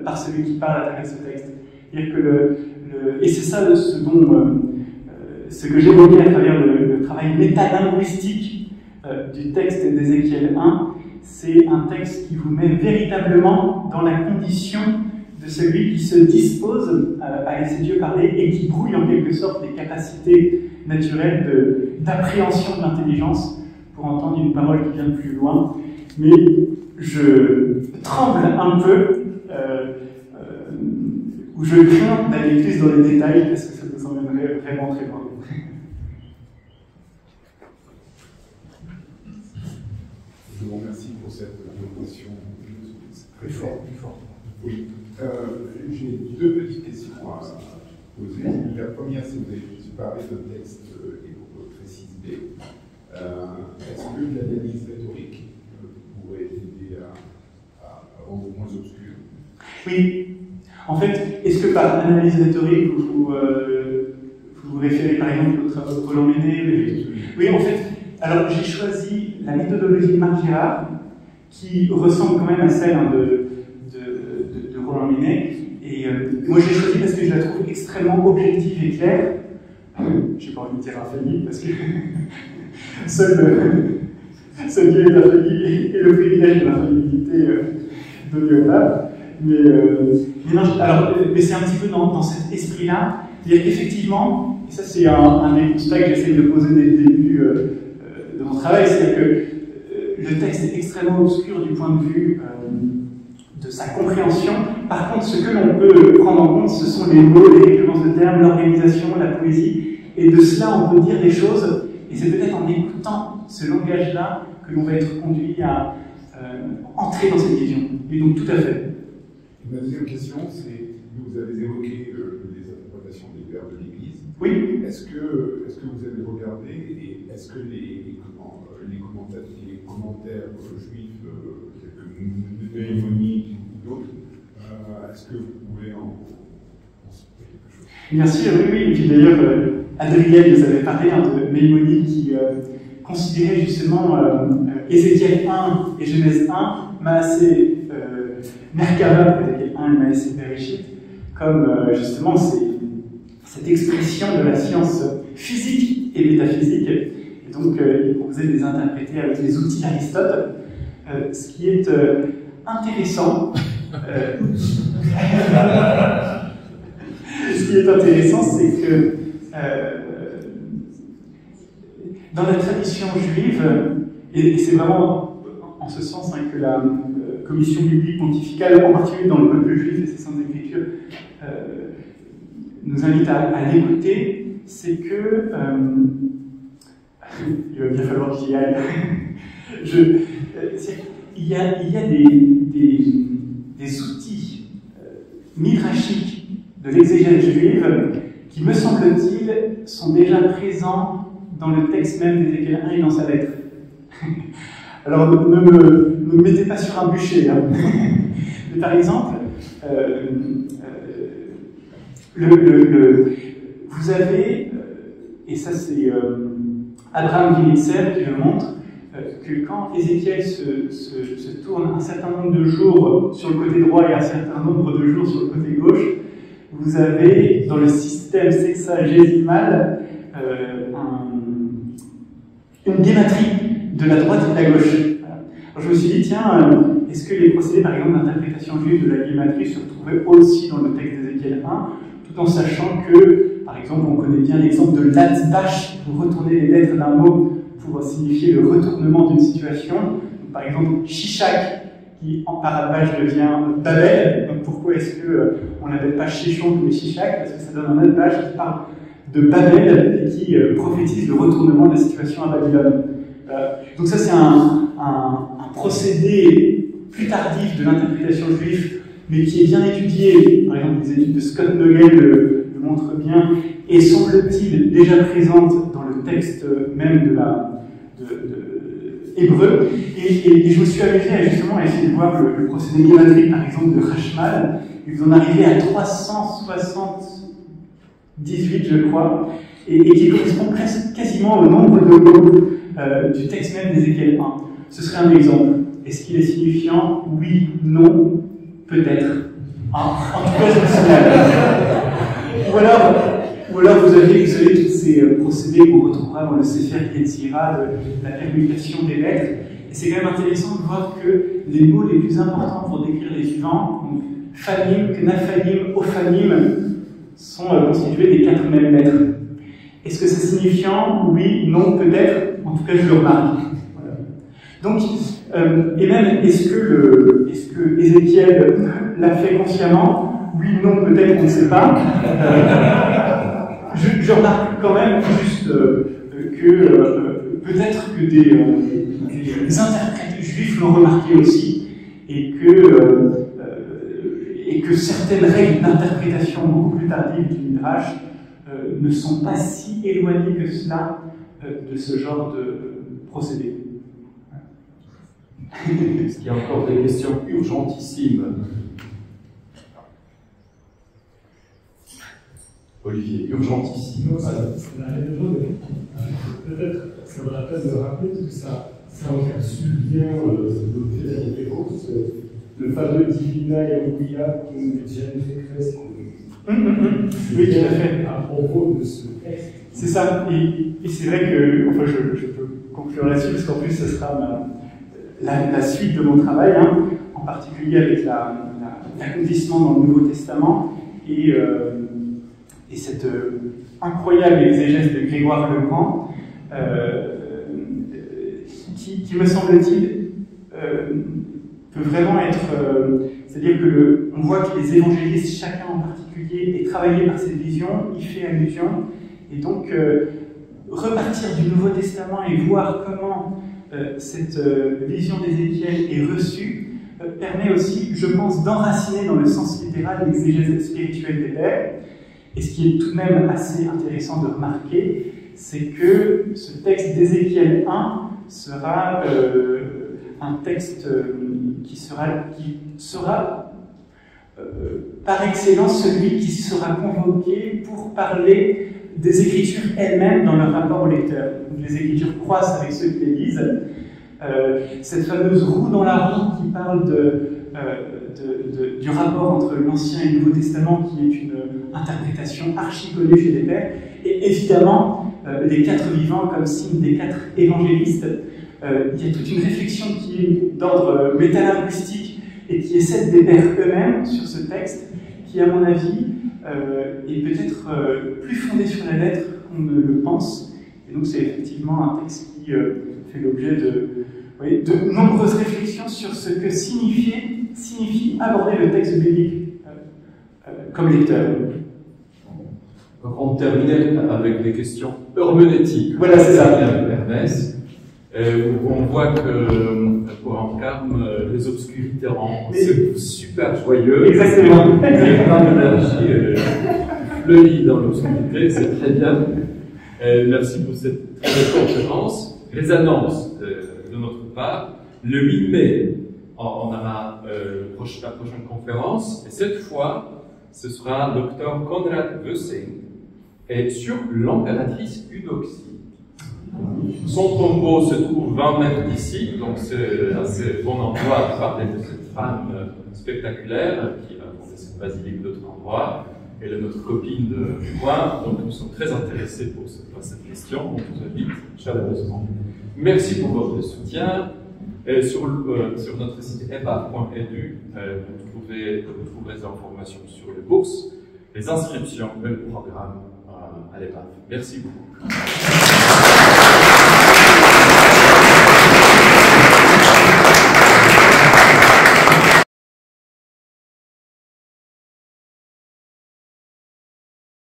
Speaker 2: par celui qui parle à travers ce texte. C'est-à-dire que et c'est ça ce que j'évoquais à travers le travail métalinguistique du texte d'Ézéchiel 1, c'est un texte qui vous met véritablement dans la condition de celui qui se dispose à laisser Dieu parler et qui brouille en quelque sorte les capacités naturelles d'appréhension de l'intelligence pour entendre une parole qui vient de plus loin. Mais je tremble un peu, ou je crains d'aller plus dans les détails parce que ça nous emmènerait vraiment très loin.
Speaker 7: Je vous remercie pour cette présentation très forte. Oui. J'ai deux petites questions à poser. La première, c'est que vous avez parlé de texte et pour préciser. Est-ce que l'analyse rhétorique pourrait aider à rendre moins obscur?
Speaker 2: Oui. En fait, est-ce que par analyse rhétorique, vous vous référez par exemple aux travaux de Roland Ménet? Oui, en fait, alors j'ai choisi la méthodologie de Marc Girard, qui ressemble quand même à celle de Roland Ménet. Et moi, je l'ai choisi parce que je la trouve extrêmement objective et claire. Je n'ai pas envie de dire infaillible, parce que seul Dieu est infaillible et le privilège de l'infaillibilité donné au pape. Mais c'est un petit peu dans cet esprit-là. C'est-à-dire qu'effectivement, et ça c'est un des constats que j'essaie de poser dès le début de mon travail, c'est que le texte est extrêmement obscur du point de vue de sa compréhension. Par contre, ce que l'on peut prendre en compte, ce sont les mots, les récurrences de termes, l'organisation, la poésie. Et de cela, on peut dire des choses. Et c'est peut-être en écoutant ce langage-là que l'on va être conduit à entrer dans cette vision. Et donc, tout à fait.
Speaker 7: Ma deuxième question, c'est vous avez évoqué les interprétations des pères de l'Église.
Speaker 2: Oui.
Speaker 7: Est-ce que vous avez regardé et est-ce que les commentaires juifs, Maïmonide ou d'autres, est-ce que vous pouvez en citer quelque chose?
Speaker 2: Bien sûr, oui. Et puis d'ailleurs, Adrien nous avait parlé de Maïmonide qui considérait justement Ézéchiel 1 et Genèse 1, Maasé Merkava, Ézéchiel 1 et Maasé Bereshit, comme justement cette expression de la science physique et métaphysique. Et donc, il proposait de les interpréter avec les outils d'Aristote, ce qui est intéressant. Ce qui est intéressant, c'est que dans la tradition juive, et c'est vraiment en ce sens que la commission biblique pontificale, en particulier dans le peuple juif et ses saintes écritures, nous invite à l'écouter, c'est que il va bien falloir que j'y aille. Il y a des outils midrashiques de l'exégèse juive qui, me semble-t-il, sont déjà présents dans le texte même d'Ézéchiel 1 et dans sa lettre. Alors, ne me mettez pas sur un bûcher. Hein. Mais par exemple, vous avez, et ça c'est Abraham Gilitzer qui le montre, que quand Ézéchiel se tourne un certain nombre de jours sur le côté droit et un certain nombre de jours sur le côté gauche, vous avez dans le système sexagésimal une guématrie de la droite et de la gauche. Alors je me suis dit, tiens, est-ce que les procédés par exemple d'interprétation juive de la guématrie se retrouvaient aussi dans le texte d'Ézéchiel 1, tout en sachant que, par exemple, on connaît bien l'exemple de l'Atzbash pour retourner les lettres d'un mot pour signifier le retournement d'une situation. Donc, par exemple, Shishak, qui en parabage devient Babel. Donc pourquoi est-ce qu'on n'appelle pas Shishon mais Shishak? Parce que ça donne un Atzbash qui parle de Babel et qui prophétise le retournement de la situation à Babylone. Donc ça c'est un un procédé plus tardif de l'interprétation juive, mais qui est bien étudié, par exemple les études de Scott Nogel le montrent bien, et semble-t-il déjà présente dans le texte même de hébreu. Et je me suis amusé à justement essayer de voir le procédé guématrique, par exemple, de Rashmal, et vous en arrivez à 378, je crois, et qui correspond presque quasiment au nombre de mots du texte même d'Ézéchiel 1. Ce serait un exemple. Est-ce qu'il est signifiant? Oui, non, peut-être. En tout cas, je me souviens. Ou alors vous avez tous ces procédés qu'on retrouvera dans le Sefer Yetzira de la permutation des lettres. Et c'est quand même intéressant de voir que les mots les plus importants pour décrire les vivants, donc Phanim, Knaphanim, Ophanim, sont constitués des 4 mêmes lettres. Est-ce que c'est signifiant? Oui, non, peut-être. En tout cas, je le remarque. Voilà. Donc, et même, est-ce que Ézéchiel l'a fait consciemment? Oui, non, peut-être, on ne sait pas. Je remarque quand même juste que peut-être que des interprètes juifs l'ont remarqué aussi, et que certaines règles d'interprétation beaucoup plus tardives du Midrash ne sont pas si éloignées que cela de ce genre de procédé.
Speaker 3: Est-ce qu'il y a encore des questions urgentissimes? Olivier, urgentissime.
Speaker 4: Peut-être ça vaut la peine de rappeler, parce que ça encapsule bien l'objet de la référence, le fameux Divina Eruia cum Gene Cresce.
Speaker 2: Oui, tout à fait.
Speaker 4: À propos de ce texte.
Speaker 2: C'est ça, et c'est vrai que, enfin, je peux conclure là-dessus, parce qu'en plus, ce sera la suite de mon travail, hein, en particulier avec l'accomplissement dans le Nouveau Testament, et cette incroyable exégèse de Grégoire le Grand, qui me semble-t-il, peut vraiment être... c'est-à-dire qu'on voit que les évangélistes, chacun en particulier, est travaillé par cette vision, y fait allusion, et donc repartir du Nouveau Testament et voir comment cette vision d'Ézéchiel est reçue, permet aussi, je pense, d'enraciner dans le sens littéral l'exégèse spirituelle des pères. Et ce qui est tout de même assez intéressant de remarquer, c'est que ce texte d'Ézéchiel 1 sera un texte qui sera par excellence celui qui sera convoqué pour parler des Écritures elles-mêmes dans leur rapport au lecteur. Donc, les Écritures croissent avec ceux qui les lisent. Cette fameuse roue dans la roue qui parle du rapport entre l'Ancien et le Nouveau Testament, qui est une interprétation archi connue chez les pères, et évidemment les 4 vivants comme signe des 4 évangélistes. Il y a toute une réflexion qui est d'ordre métalinguistique et qui est celle des pères eux-mêmes sur ce texte, qui, à mon avis, est peut-être plus fondée sur la lettre qu'on ne le pense. Et donc c'est effectivement un texte qui fait l'objet de nombreuses réflexions sur ce que signifie aborder le texte biblique comme lecteur.
Speaker 3: Donc on terminait avec des questions herméneutiques.
Speaker 2: Voilà, c'est ça.
Speaker 3: Ernest. On voit que pour Ancarme, les obscurités rendent super joyeux.
Speaker 2: Exactement.
Speaker 3: Il y a plein d'énergie fleurie dans l'obscurité, c'est très bien. Merci pour cette très belle conférence. Les annonces de notre part. Le 8 mai, on aura la prochaine conférence, et cette fois, ce sera Dr Konrad Wössing, et sur l'impératrice Eudoxie. Son tombeau se trouve 20 mètres d'ici, donc c'est un assez bon endroit de parler de cette femme spectaculaire qui a fondé cette basilique d'autres endroits. Elle est notre copine du coin, donc nous sommes très intéressés pour cette question. On vous invite chaleureusement. Merci pour votre soutien. Sur notre site eba.edu, vous trouverez des informations sur les bourses, les inscriptions et le programme à l'EBA. Merci beaucoup.